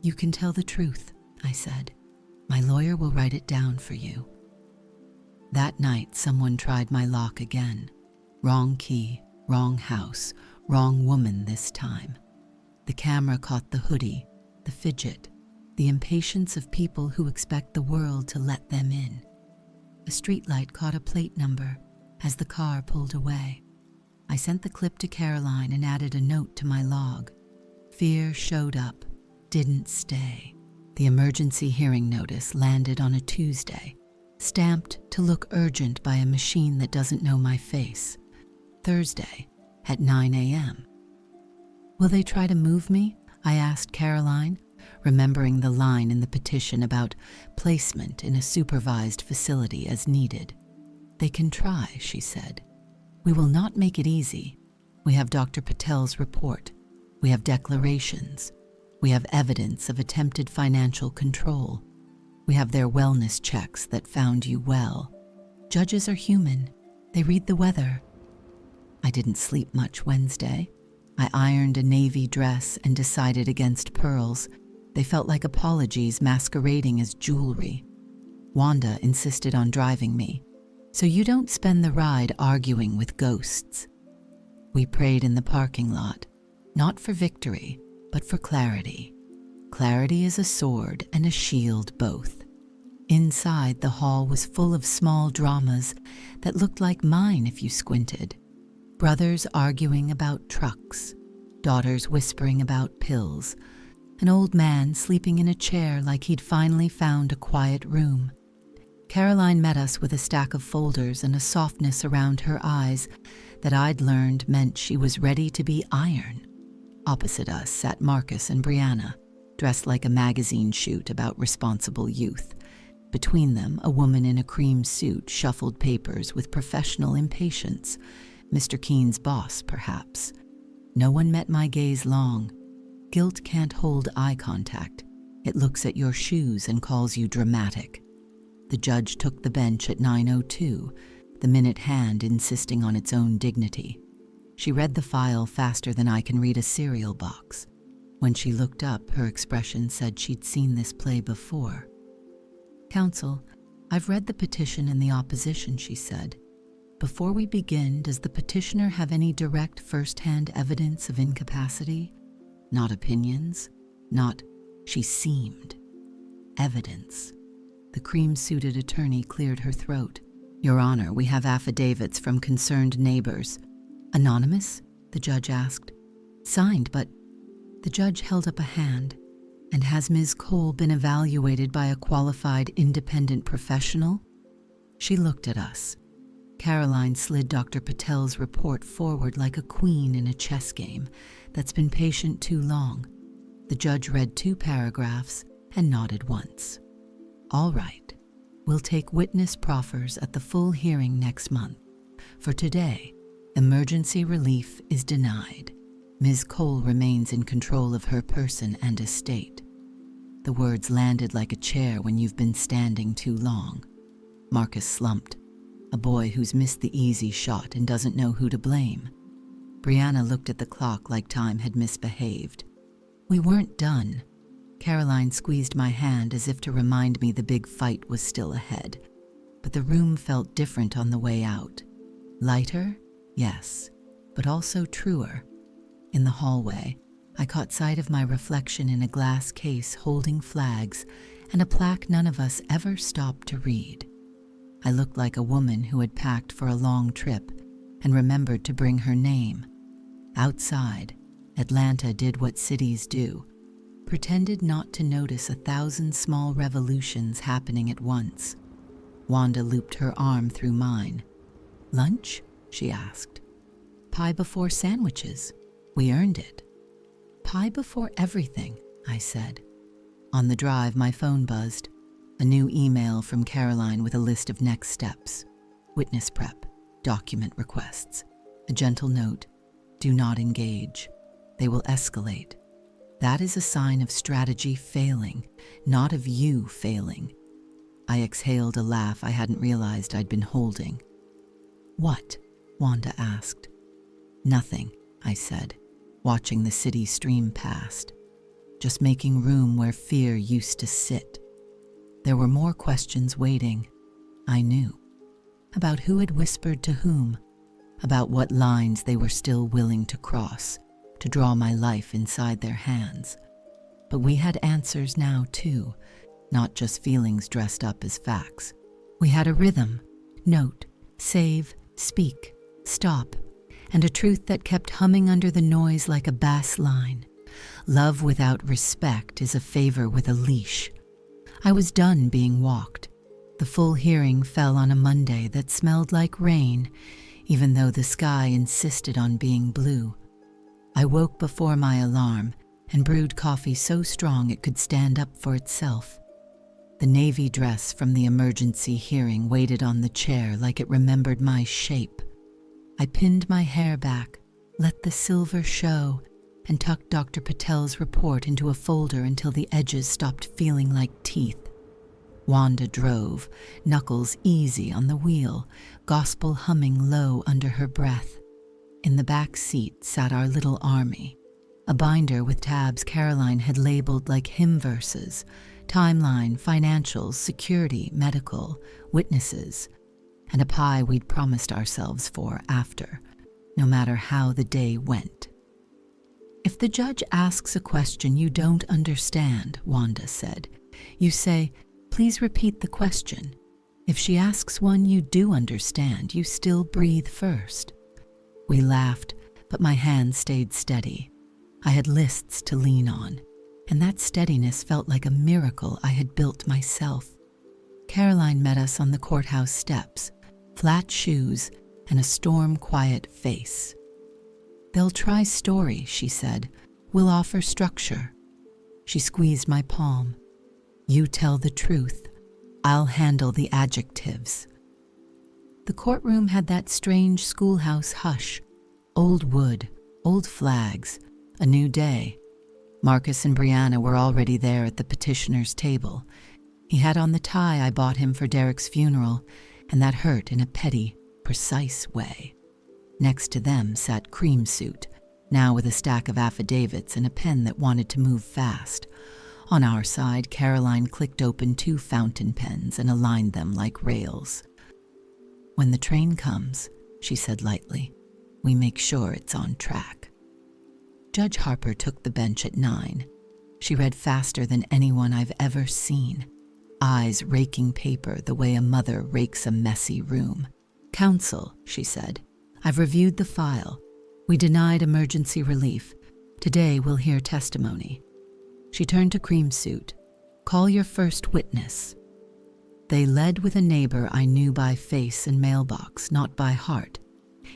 You can tell the truth, I said. My lawyer will write it down for you. That night, someone tried my lock again. Wrong key, wrong house, wrong woman this time. The camera caught the hoodie, the fidget, the impatience of people who expect the world to let them in. A streetlight caught a plate number as the car pulled away. I sent the clip to Caroline and added a note to my log. Fear showed up, didn't stay. The emergency hearing notice landed on a Tuesday, stamped to look urgent by a machine that doesn't know my face. Thursday at 9 a.m. Will they try to move me? I asked Caroline, remembering the line in the petition about placement in a supervised facility as needed. They can try, she said. We will not make it easy. We have Dr. Patel's report. We have declarations. We have evidence of attempted financial control. We have their wellness checks that found you well. Judges are human. They read the weather. I didn't sleep much Wednesday. I ironed a navy dress and decided against pearls. They felt like apologies masquerading as jewelry. Wanda insisted on driving me, so you don't spend the ride arguing with ghosts. We prayed in the parking lot, not for victory, but for clarity. Clarity is a sword and a shield both. Inside, the hall was full of small dramas that looked like mine if you squinted. Brothers arguing about trucks, daughters whispering about pills, an old man sleeping in a chair like he'd finally found a quiet room. Caroline met us with a stack of folders and a softness around her eyes that I'd learned meant she was ready to be iron. Opposite us sat Marcus and Brianna, dressed like a magazine shoot about responsible youth. Between them, a woman in a cream suit shuffled papers with professional impatience. Mr. Keene's boss, perhaps. No one met my gaze long. Guilt can't hold eye contact. It looks at your shoes and calls you dramatic. The judge took the bench at 9:02, the minute hand insisting on its own dignity. She read the file faster than I can read a cereal box. When she looked up, her expression said she'd seen this play before. "Counsel, I've read the petition and the opposition," she said. "Before we begin, does the petitioner have any direct first-hand evidence of incapacity? Not opinions, not, she seemed. Evidence." The cream-suited attorney cleared her throat. "Your Honor, we have affidavits from concerned neighbors." "Anonymous?" the judge asked. "Signed, but..." The judge held up a hand. "And has Ms. Cole been evaluated by a qualified independent professional?" She looked at us. Caroline slid Dr. Patel's report forward like a queen in a chess game that's been patient too long. The judge read 2 paragraphs and nodded once. "All right. We'll take witness proffers at the full hearing next month. For today, emergency relief is denied. Ms. Cole remains in control of her person and estate." The words landed like a chair when you've been standing too long. Marcus slumped, a boy who's missed the easy shot and doesn't know who to blame. Brianna looked at the clock like time had misbehaved. We weren't done. Caroline squeezed my hand as if to remind me the big fight was still ahead. But the room felt different on the way out. Lighter? Yes, but also truer. In the hallway, I caught sight of my reflection in a glass case holding flags and a plaque none of us ever stopped to read. I looked like a woman who had packed for a long trip and remembered to bring her name. Outside, Atlanta did what cities do, pretended not to notice 1,000 small revolutions happening at once. Wanda looped her arm through mine. "Lunch?" she asked. "Pie before sandwiches. We earned it." "Pie before everything," I said. On the drive, my phone buzzed. A new email from Caroline with a list of next steps. Witness prep, document requests, a gentle note, "Do not engage. They will escalate. That is a sign of strategy failing, not of you failing." I exhaled a laugh I hadn't realized I'd been holding. "What?" Wanda asked. "Nothing," I said, watching the city stream past. Just making room where fear used to sit. There were more questions waiting. I knew. About who had whispered to whom. About what lines they were still willing to cross, to draw my life inside their hands. But we had answers now, too, not just feelings dressed up as facts. We had a rhythm, note, save, speak, stop, and a truth that kept humming under the noise like a bass line. Love without respect is a favor with a leash. I was done being walked. The full hearing fell on a Monday that smelled like rain, even though the sky insisted on being blue. I woke before my alarm and brewed coffee so strong it could stand up for itself. The navy dress from the emergency hearing waited on the chair like it remembered my shape. I pinned my hair back, let the silver show, and tucked Dr. Patel's report into a folder until the edges stopped feeling like teeth. Wanda drove, knuckles easy on the wheel, gospel humming low under her breath. In the back seat sat our little army, a binder with tabs Caroline had labeled like hymn verses, timeline, financials, security, medical, witnesses, and a pie we'd promised ourselves for after, no matter how the day went. "If the judge asks a question you don't understand," Wanda said, "you say, 'Please repeat the question.' If she asks one you do understand, you still breathe first." We laughed, but my hand stayed steady. I had lists to lean on. and that steadiness felt like a miracle I had built myself. Caroline met us on the courthouse steps, flat shoes and a storm-quiet face. "They'll try story," she said. "We'll offer structure." She squeezed my palm. "You tell the truth. I'll handle the adjectives." The courtroom had that strange schoolhouse hush. Old wood, old flags, a new day. Marcus and Brianna were already there at the petitioner's table. He had on the tie I bought him for Derek's funeral, and that hurt in a petty, precise way. Next to them sat Cream Suit, now with a stack of affidavits and a pen that wanted to move fast. On our side, Caroline clicked open 2 fountain pens and aligned them like rails. "When the train comes," she said lightly, "we make sure it's on track." Judge Harper took the bench at 9. She read faster than anyone I've ever seen, eyes raking paper the way a mother rakes a messy room. "Counsel," she said, "I've reviewed the file. We denied emergency relief. Today we'll hear testimony." She turned to Cream Suit. "Call your first witness." They led with a neighbor I knew by face and mailbox, not by heart.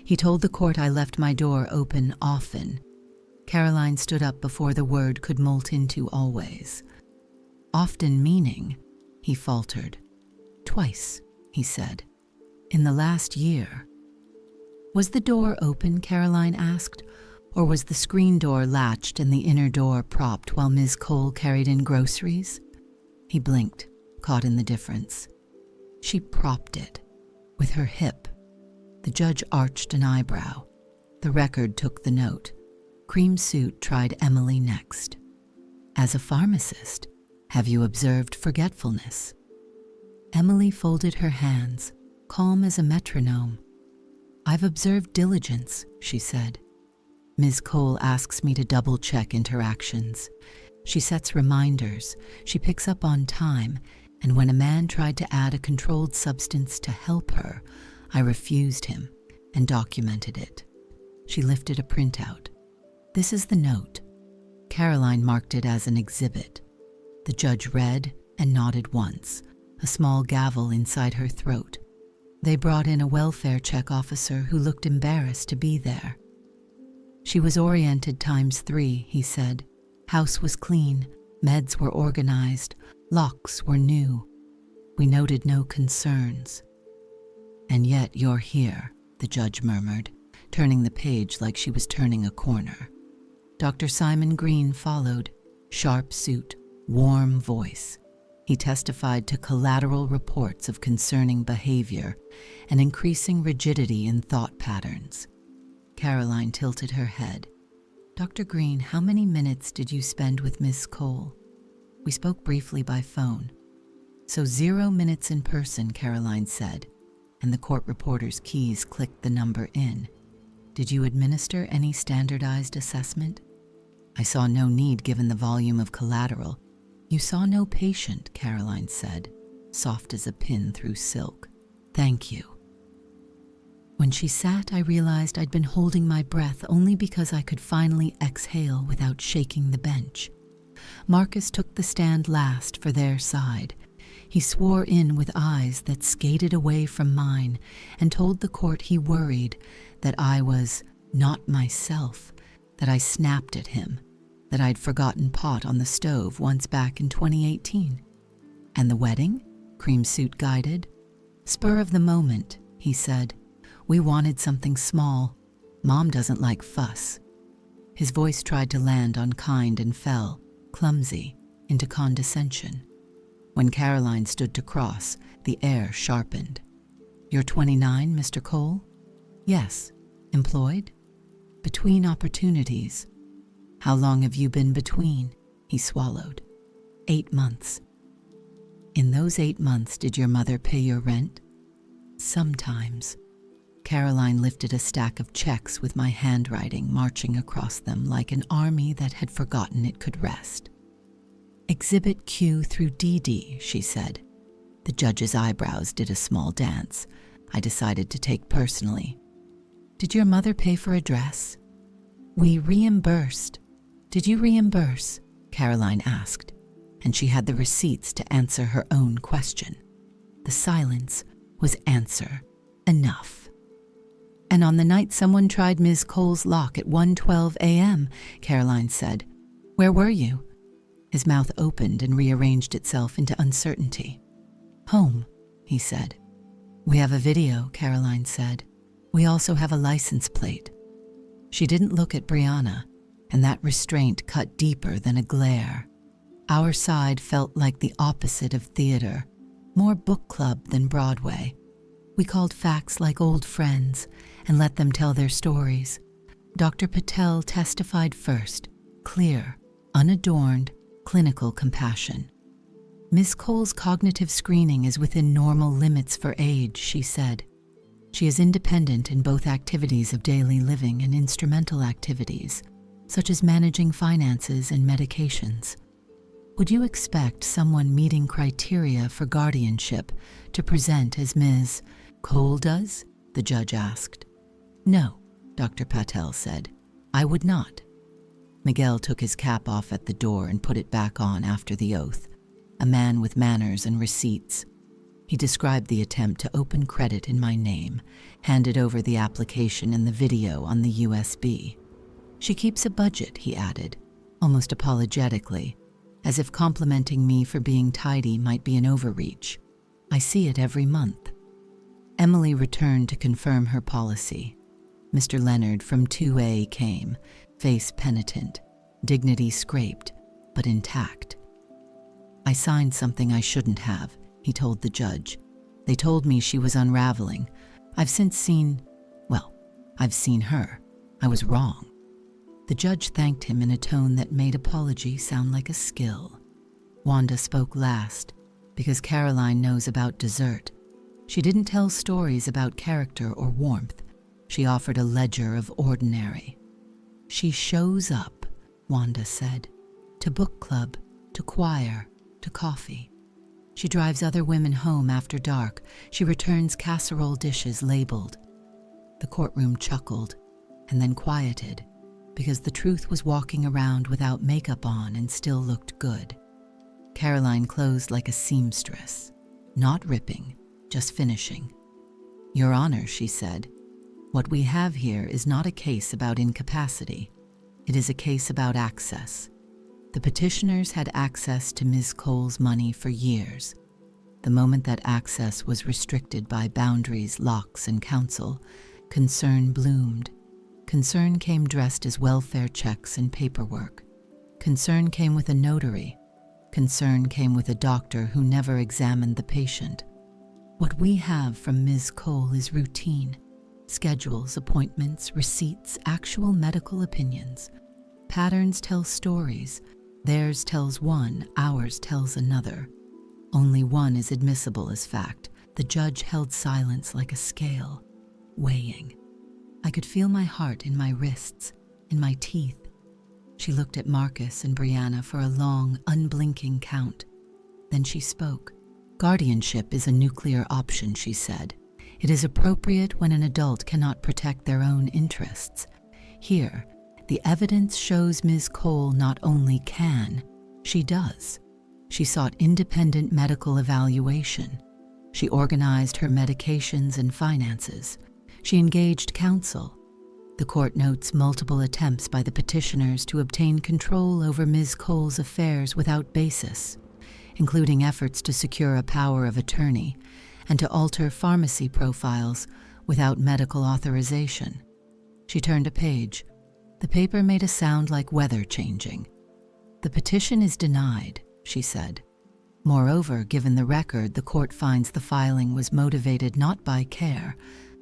He told the court I left my door open often. Caroline stood up before the word could molt into always. "Often meaning," he faltered. "Twice," he said. "In the last year." "Was the door open?" Caroline asked, "or was the screen door latched and the inner door propped while Ms. Cole carried in groceries?" He blinked, caught in the difference. "She propped it, with her hip." The judge arched an eyebrow. The record took the note. Cream Suit tried Emily next. "As a pharmacist, have you observed forgetfulness?" Emily folded her hands, calm as a metronome. "I've observed diligence," she said. "Ms. Cole asks me to double-check interactions. She sets reminders, she picks up on time, and when a man tried to add a controlled substance to help her, I refused him and documented it." She lifted a printout. "This is the note." Caroline marked it as an exhibit. The judge read and nodded once, a small gavel inside her throat. They brought in a welfare check officer who looked embarrassed to be there. "She was oriented ×3, he said. "House was clean, meds were organized, locks were new. We noted no concerns." "And yet you're here," the judge murmured, turning the page like she was turning a corner. Dr. Simon Green followed, sharp suit, warm voice. He testified to collateral reports of concerning behavior and increasing rigidity in thought patterns. Caroline tilted her head. "Dr. Green, how many minutes did you spend with Miss Cole?" "We spoke briefly by phone." "So 0 minutes in person," Caroline said, and the court reporter's keys clicked the number in. "Did you administer any standardized assessment?" "I saw no need given the volume of collateral." "You saw no patient," Caroline said, soft as a pin through silk. "Thank you." When she sat, I realized I'd been holding my breath only because I could finally exhale without shaking the bench. Marcus took the stand last for their side. He swore in with eyes that skated away from mine and told the court he worried that I was not myself, that I snapped at him, that I'd forgotten pot on the stove once back in 2018. "And the wedding?" Cream Suit guided. "Spur of the moment," he said. "We wanted something small. Mom doesn't like fuss." His voice tried to land on kind and fell, clumsy, into condescension. When Caroline stood to cross, the air sharpened. "You're 29, Mr. Cole?" "Yes." "Employed?" "Between opportunities." "How long have you been between?" He swallowed. 8 months. "In those 8 months, did your mother pay your rent?" "Sometimes." Caroline lifted a stack of checks with my handwriting marching across them like an army that had forgotten it could rest. "Exhibit Q through DD," she said. The judge's eyebrows did a small dance. I decided to take personally. "Did your mother pay for a dress?" "We reimbursed." "Did you reimburse?" Caroline asked, and she had the receipts to answer her own question. The silence was answer enough. And on the night someone tried Ms. Cole's lock at 1:12 a.m., Caroline said, "Where were you?" His mouth opened and rearranged itself into uncertainty. "Home," he said. "We have a video," Caroline said. "We also have a license plate." She didn't look at Brianna, and that restraint cut deeper than a glare. Our side felt like the opposite of theater, more book club than Broadway. We called facts like old friends and let them tell their stories. Dr. Patel testified first, clear, unadorned, clinical compassion. "Miss Cole's cognitive screening is within normal limits for age," she said. "She is independent in both activities of daily living and instrumental activities, such as managing finances and medications. Would you expect someone meeting criteria for guardianship to present as Ms. Cole does?" the judge asked. "No," Dr. Patel said. "I would not." Miguel took his cap off at the door and put it back on after the oath, a man with manners and receipts. He described the attempt to open credit in my name, handed over the application and the video on the USB. "She keeps a budget," he added, almost apologetically, as if complimenting me for being tidy might be an overreach. "I see it every month." Emily returned to confirm her policy. Mr. Leonard from 2A came, face penitent, dignity scraped, but intact. "I signed something I shouldn't have," he told the judge. "They told me she was unraveling. I've since seen her. I was wrong." The judge thanked him in a tone that made apology sound like a skill. Wanda spoke last, because Caroline knows about dessert. She didn't tell stories about character or warmth. She offered a ledger of ordinary. "She shows up," Wanda said, "to book club, to choir, to coffee. She drives other women home after dark. She returns casserole dishes labeled." The courtroom chuckled and then quieted, because the truth was walking around without makeup on and still looked good. Caroline closed like a seamstress, not ripping, just finishing. "Your Honor," she said, "what we have here is not a case about incapacity. It is a case about access. The petitioners had access to Ms. Cole's money for years. The moment that access was restricted by boundaries, locks, and counsel, concern bloomed. Concern came dressed as welfare checks and paperwork. Concern came with a notary. Concern came with a doctor who never examined the patient. What we have from Ms. Cole is routine. Schedules, appointments, receipts, actual medical opinions. Patterns tell stories. Theirs tells one, ours tells another. Only one is admissible as fact. The judge held silence like a scale, weighing. I could feel my heart in my wrists, in my teeth. She looked at Marcus and Brianna for a long, unblinking count. Then she spoke. "Guardianship is a nuclear option," she said. "It is appropriate when an adult cannot protect their own interests. Here, the evidence shows Ms. Cole not only can, she does. She sought independent medical evaluation. She organized her medications and finances. She engaged counsel. The court notes multiple attempts by the petitioners to obtain control over Ms. Cole's affairs without basis, including efforts to secure a power of attorney and to alter pharmacy profiles without medical authorization." She turned a page. The paper made a sound like weather changing. "The petition is denied," she said. "Moreover, given the record, the court finds the filing was motivated not by care,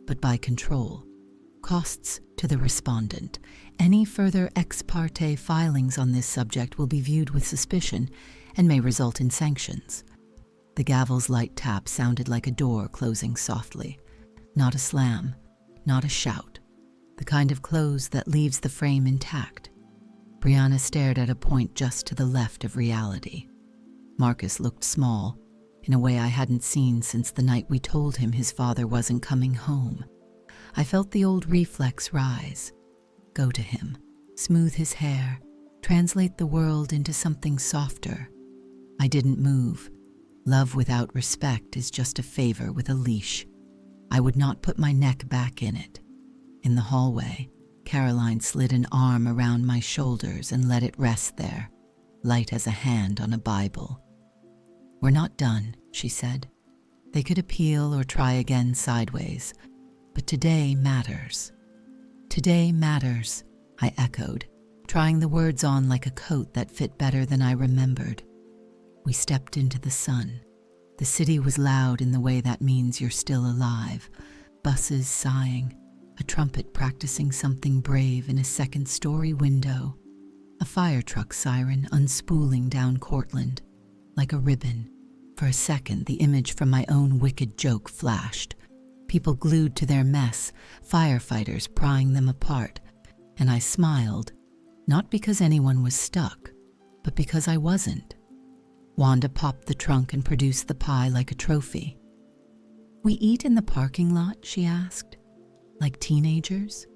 but by control. Costs to the respondent. Any further ex parte filings on this subject will be viewed with suspicion and may result in sanctions." The gavel's light tap sounded like a door closing softly. Not a slam, not a shout. The kind of close that leaves the frame intact. Brianna stared at a point just to the left of reality. Marcus looked small, in a way I hadn't seen since the night we told him his father wasn't coming home. I felt the old reflex rise. Go to him, smooth his hair, translate the world into something softer. I didn't move. Love without respect is just a favor with a leash. I would not put my neck back in it. In the hallway, Caroline slid an arm around my shoulders and let it rest there, light as a hand on a Bible. "We're not done," she said. "They could appeal or try again sideways, but today matters." "Today matters," I echoed, trying the words on like a coat that fit better than I remembered. We stepped into the sun. The city was loud in the way that means you're still alive. Buses sighing, a trumpet practicing something brave in a second-story window, a fire truck siren unspooling down Cortlandt like a ribbon. For a second, the image from my own wicked joke flashed. People glued to their mess, firefighters prying them apart, and I smiled, not because anyone was stuck, but because I wasn't. Wanda popped the trunk and produced the pie like a trophy. "We eat in the parking lot?" she asked. "Like teenagers?"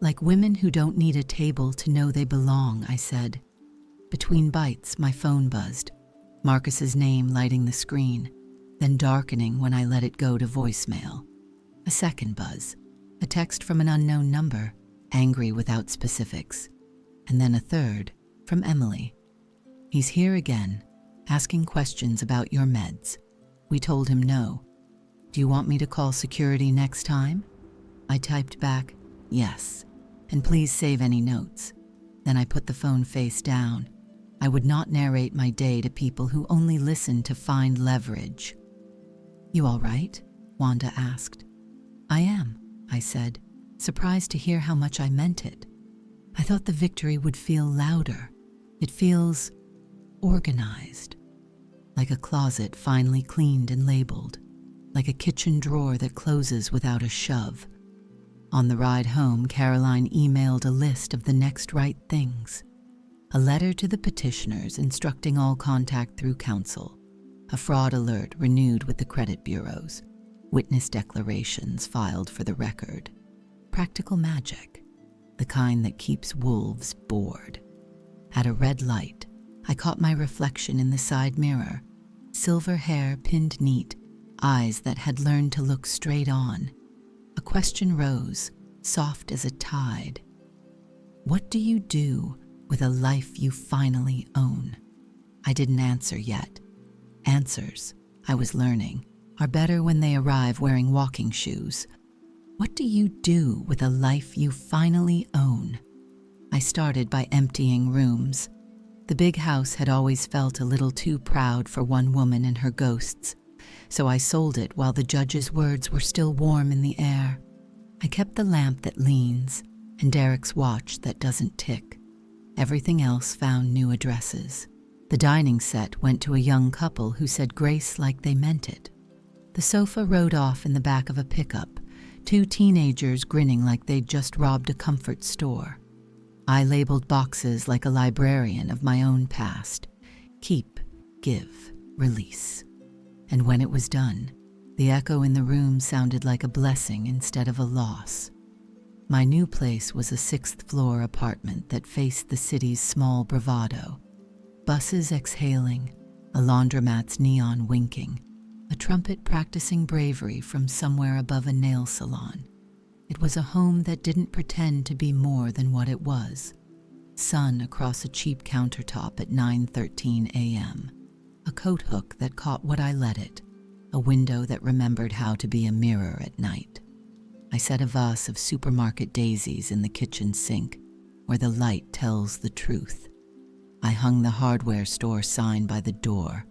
"Like women who don't need a table to know they belong," I said. Between bites, my phone buzzed, Marcus's name lighting the screen, then darkening when I let it go to voicemail. A second buzz, a text from an unknown number, angry without specifics. And then a third, from Emily. "He's here again, asking questions about your meds. We told him no. Do you want me to call security next time?" I typed back, "Yes, and please save any notes." Then I put the phone face down. I would not narrate my day to people who only listen to find leverage. "You all right?" Wanda asked. "I am," I said, surprised to hear how much I meant it. I thought the victory would feel louder. It feels organized, like a closet finally cleaned and labeled, like a kitchen drawer that closes without a shove. On the ride home, Caroline emailed a list of the next right things. A letter to the petitioners instructing all contact through counsel, a fraud alert renewed with the credit bureaus, witness declarations filed for the record. Practical magic, the kind that keeps wolves bored. At a red light, I caught my reflection in the side mirror, silver hair pinned neat, eyes that had learned to look straight on. A question rose, soft as a tide. What do you do with a life you finally own? I didn't answer yet. Answers, I was learning, are better when they arrive wearing walking shoes. What do you do with a life you finally own? I started by emptying rooms. The big house had always felt a little too proud for one woman and her ghosts, so I sold it while the judge's words were still warm in the air. I kept the lamp that leans and Derek's watch that doesn't tick. Everything else found new addresses. The dining set went to a young couple who said grace like they meant it. The sofa rode off in the back of a pickup, two teenagers grinning like they'd just robbed a comfort store. I labeled boxes like a librarian of my own past. Keep, give, release. And when it was done, the echo in the room sounded like a blessing instead of a loss. My new place was a 6th-floor apartment that faced the city's small bravado. Buses exhaling, a laundromat's neon winking, a trumpet practicing bravery from somewhere above a nail salon. It was a home that didn't pretend to be more than what it was. Sun across a cheap countertop at 9:13 a.m. A coat hook that caught what I let it. A window that remembered how to be a mirror at night. I set a vase of supermarket daisies in the kitchen sink, where the light tells the truth. I hung the hardware store sign by the door.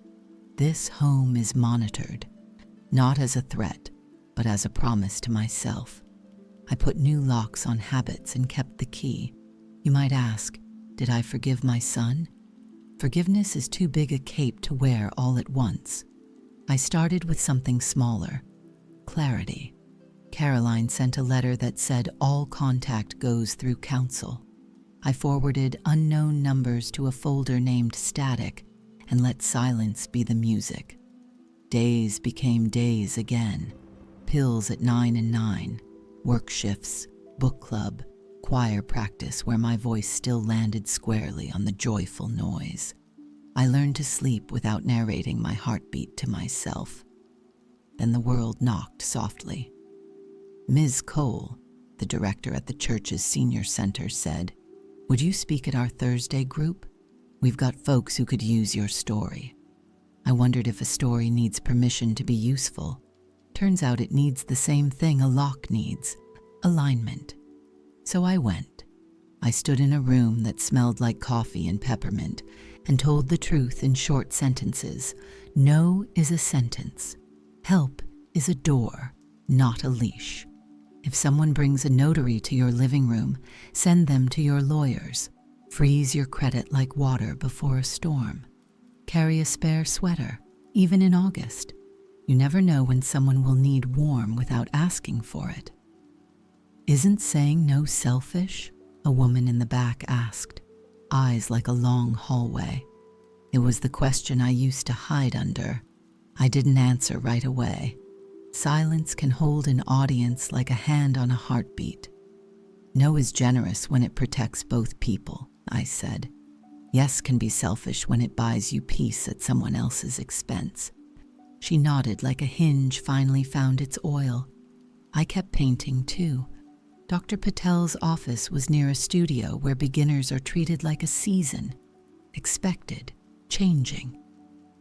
This home is monitored, not as a threat, but as a promise to myself. I put new locks on habits and kept the key. You might ask, did I forgive my son? Forgiveness is too big a cape to wear all at once. I started with something smaller, clarity. Caroline sent a letter that said all contact goes through counsel. I forwarded unknown numbers to a folder named Static and let silence be the music. Days became days again. Pills at 9 and 9, work shifts, book club, choir practice where my voice still landed squarely on the joyful noise. I learned to sleep without narrating my heartbeat to myself. Then the world knocked softly. Ms. Cole, the director at the church's senior center, said, "Would you speak at our Thursday group? We've got folks who could use your story." I wondered if a story needs permission to be useful. Turns out it needs the same thing a lock needs: alignment. So I went. I stood in a room that smelled like coffee and peppermint and told the truth in short sentences. No is a sentence. Help is a door, not a leash. If someone brings a notary to your living room, send them to your lawyers. Freeze your credit like water before a storm. Carry a spare sweater, even in August. You never know when someone will need warm without asking for it. "Isn't saying no selfish?" a woman in the back asked, eyes like a long hallway. It was the question I used to hide under. I didn't answer right away. Silence can hold an audience like a hand on a heartbeat. No is generous when it protects both people, I said. Yes can be selfish when it buys you peace at someone else's expense. She nodded like a hinge finally found its oil. I kept painting too. Dr. Patel's office was near a studio where beginners are treated like a season, expected, changing.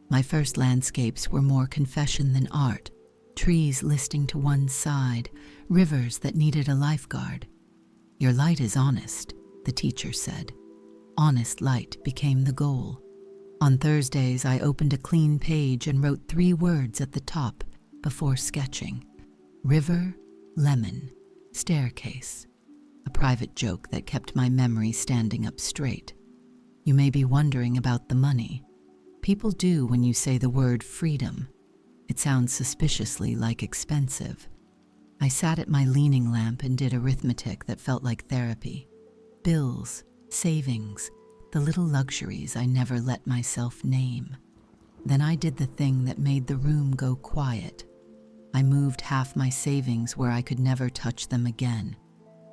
My first landscapes were more confession than art, trees listing to one side, rivers that needed a lifeguard. Your light is honest, the teacher said. Honest light became the goal. On Thursdays, I opened a clean page and wrote 3 words at the top before sketching. River, lemon, staircase. A private joke that kept my memory standing up straight. You may be wondering about the money. People do when you say the word freedom. It sounds suspiciously like expensive. I sat at my leaning lamp and did arithmetic that felt like therapy. Bills, savings, the little luxuries I never let myself name. Then I did the thing that made the room go quiet. I moved half my savings where I could never touch them again,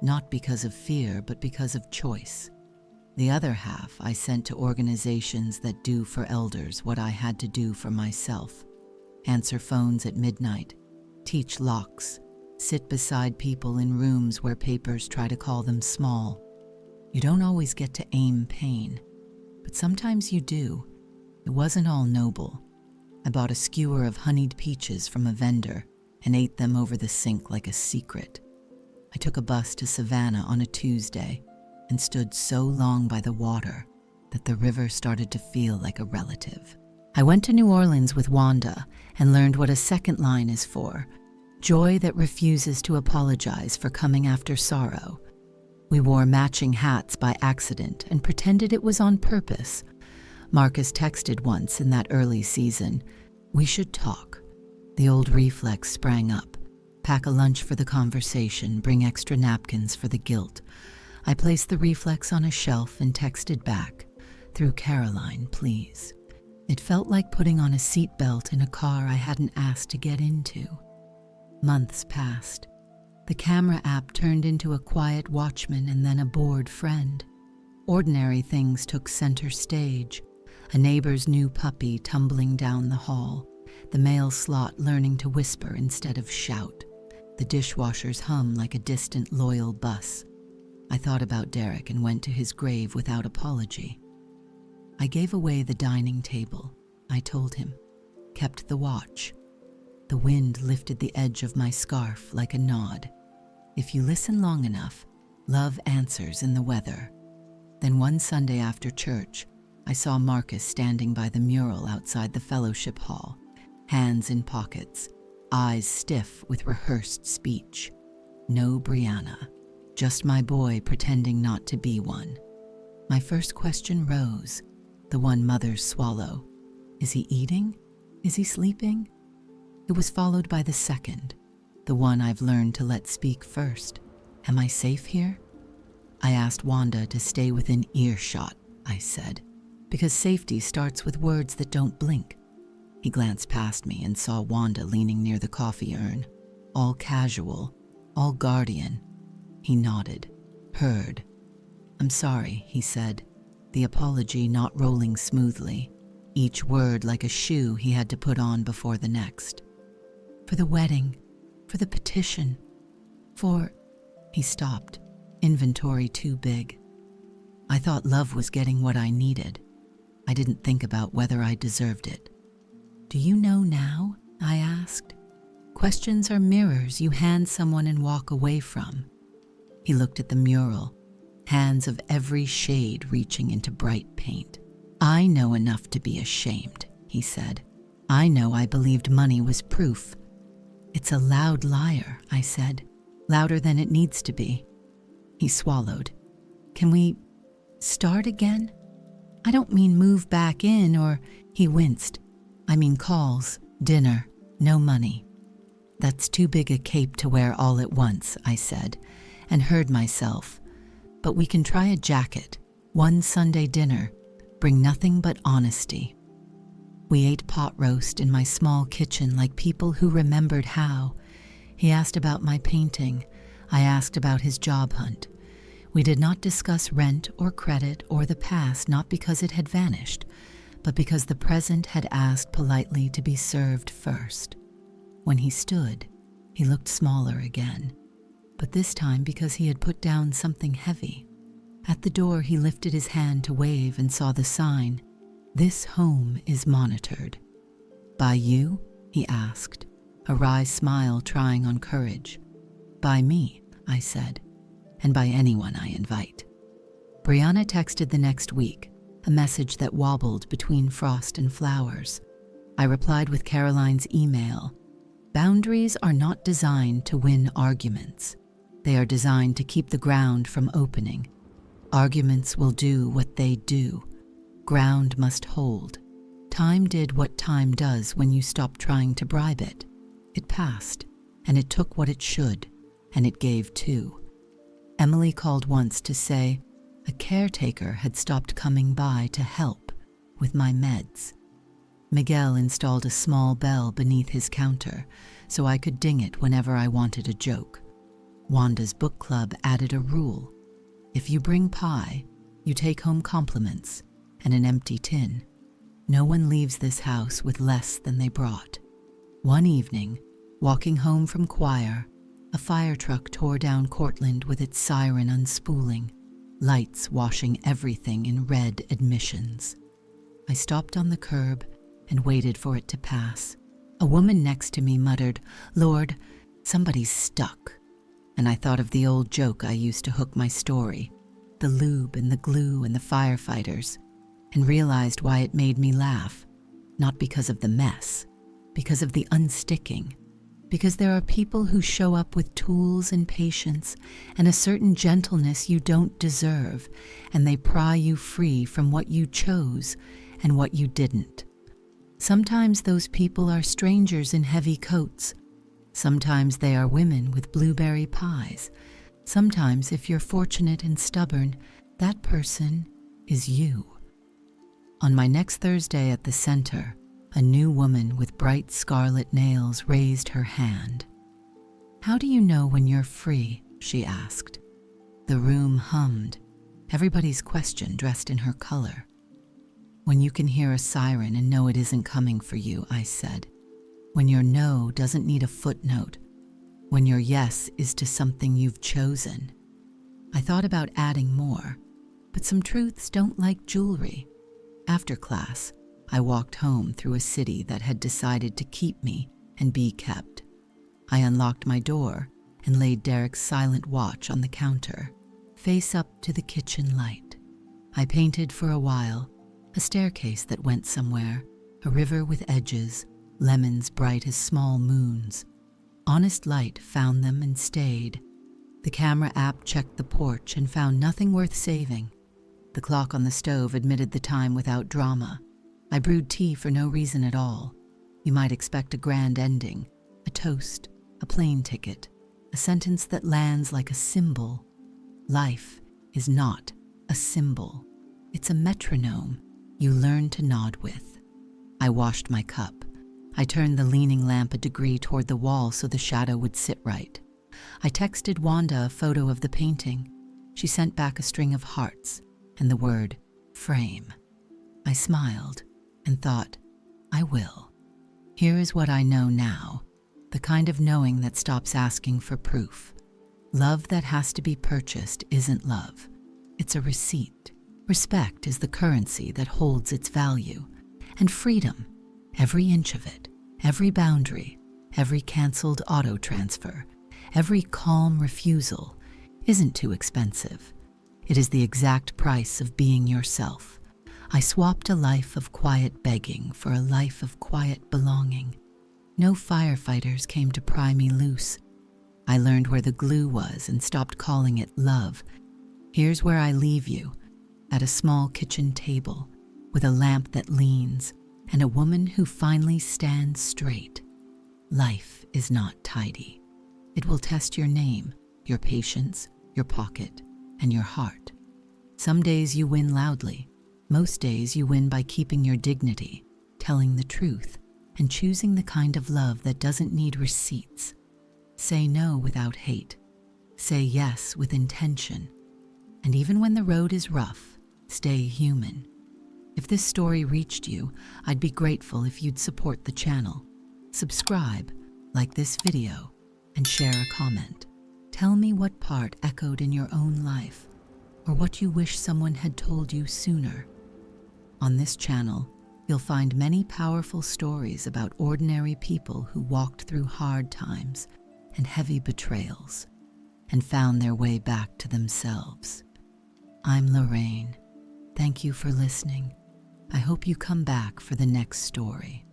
not because of fear, but because of choice. The other half I sent to organizations that do for elders what I had to do for myself. Answer phones at midnight, teach locks, sit beside people in rooms where papers try to call them small. You don't always get to aim pain, but sometimes you do. It wasn't all noble. I bought a skewer of honeyed peaches from a vendor and ate them over the sink like a secret. I took a bus to Savannah on a Tuesday and stood so long by the water that the river started to feel like a relative. I went to New Orleans with Wanda and learned what a second line is for: joy that refuses to apologize for coming after sorrow. We wore matching hats by accident and pretended it was on purpose. Marcus texted once in that early season, "We should talk." The old reflex sprang up. Pack a lunch for the conversation, bring extra napkins for the guilt. I placed the reflex on a shelf and texted back, "Through Caroline, please." It felt like putting on a seatbelt in a car I hadn't asked to get into. Months passed. The camera app turned into a quiet watchman and then a bored friend. Ordinary things took center stage. A neighbor's new puppy tumbling down the hall, the mail slot learning to whisper instead of shout, the dishwasher's hum like a distant loyal bus. I thought about Derek and went to his grave without apology. I gave away the dining table, I told him, kept the watch. The wind lifted the edge of my scarf like a nod. If you listen long enough, love answers in the weather. Then one Sunday after church, I saw Marcus standing by the mural outside the fellowship hall, hands in pockets, eyes stiff with rehearsed speech. No Brianna, just my boy pretending not to be one. My first question rose, the one mothers swallow. Is he eating? Is he sleeping? It was followed by the second, the one I've learned to let speak first. Am I safe here? I asked Wanda to stay within earshot, I said, because safety starts with words that don't blink. He glanced past me and saw Wanda leaning near the coffee urn, all casual, all guardian. He nodded. heard. "I'm sorry," he said, the apology not rolling smoothly, each word like a shoe he had to put on before the next. "For the wedding, for the petition, for—" He stopped, inventory too big. I thought love was getting what I needed. I didn't think about whether I deserved it. "Do you know now?" I asked. "Questions are mirrors you hand someone and walk away from." He looked at the mural, hands of every shade reaching into bright paint. "I know enough to be ashamed," he said. "I know I believed money was proof." "It's a loud liar," I said, "louder than it needs to be." He swallowed. "Can we start again? I don't mean move back in or—" He winced. "I mean calls, dinner, no money." "That's too big a cape to wear all at once," I said, and heard myself. "But we can try a jacket, one Sunday dinner, bring nothing but honesty." We ate pot roast in my small kitchen like people who remembered how. He asked about my painting. I asked about his job hunt. We did not discuss rent or credit or the past, not because it had vanished, but because the present had asked politely to be served first. When he stood, he looked smaller again, but this time because he had put down something heavy. At the door, he lifted his hand to wave and saw the sign, "This home is monitored." "By you?" he asked, a wry smile trying on courage. "By me," I said, "and by anyone I invite." Brianna texted the next week, a message that wobbled between frost and flowers. I replied with Caroline's email. "Boundaries are not designed to win arguments. They are designed to keep the ground from opening. Arguments will do what they do. Ground must hold. Time did what time does when you stop trying to bribe it. It passed, and it took what it should, and it gave too." Emily called once to say a caretaker had stopped coming by to help with my meds. Miguel installed a small bell beneath his counter so I could ding it whenever I wanted a joke. Wanda's book club added a rule. If you bring pie, you take home compliments and an empty tin. No one leaves this house with less than they brought. One evening, walking home from choir, a fire truck tore down Cortlandt with its siren unspooling, lights washing everything in red admissions. I stopped on the curb and waited for it to pass. A woman next to me muttered, "Lord, somebody's stuck." And I thought of the old joke I used to hook my story, the lube and the glue and the firefighters, and realized why it made me laugh, not because of the mess, because of the unsticking, because there are people who show up with tools and patience and a certain gentleness you don't deserve, and they pry you free from what you chose and what you didn't. Sometimes those people are strangers in heavy coats. Sometimes they are women with blueberry pies. Sometimes, if you're fortunate and stubborn, that person is you. On my next Thursday at the center, a new woman with bright scarlet nails raised her hand. "How do you know when you're free?" she asked. The room hummed, everybody's question dressed in her color. "When you can hear a siren and know it isn't coming for you," I said. "When your no doesn't need a footnote. When your yes is to something you've chosen." I thought about adding more, but some truths don't like jewelry. After class, I walked home through a city that had decided to keep me and be kept. I unlocked my door and laid Derek's silent watch on the counter, face up to the kitchen light. I painted for a while, a staircase that went somewhere, a river with edges, lemons bright as small moons. Honest light found them and stayed. The camera app checked the porch and found nothing worth saving. The clock on the stove admitted the time without drama. I brewed tea for no reason at all. You might expect a grand ending, a toast, a plane ticket, a sentence that lands like a cymbal. Life is not a cymbal. It's a metronome you learn to nod with. I washed my cup. I turned the leaning lamp a degree toward the wall so the shadow would sit right. I texted Wanda a photo of the painting. She sent back a string of hearts and the word frame. I smiled and thought, I will. Here is what I know now, the kind of knowing that stops asking for proof. Love that has to be purchased isn't love. It's a receipt. Respect is the currency that holds its value. And freedom, every inch of it, every boundary, every canceled auto transfer, every calm refusal, isn't too expensive. It is the exact price of being yourself. I swapped a life of quiet begging for a life of quiet belonging. No firefighters came to pry me loose. I learned where the glue was and stopped calling it love. Here's where I leave you, at a small kitchen table, with a lamp that leans and a woman who finally stands straight. Life is not tidy. It will test your name, your patience, your pocket, and your heart. Some days you win loudly. Most days you win by keeping your dignity, telling the truth, and choosing the kind of love that doesn't need receipts. Say no without hate. Say yes with intention. And even when the road is rough, stay human. If this story reached you, I'd be grateful if you'd support the channel. Subscribe, like this video, and share a comment. Tell me what part echoed in your own life, or what you wish someone had told you sooner. On this channel, you'll find many powerful stories about ordinary people who walked through hard times and heavy betrayals and found their way back to themselves. I'm Lorraine. Thank you for listening. I hope you come back for the next story.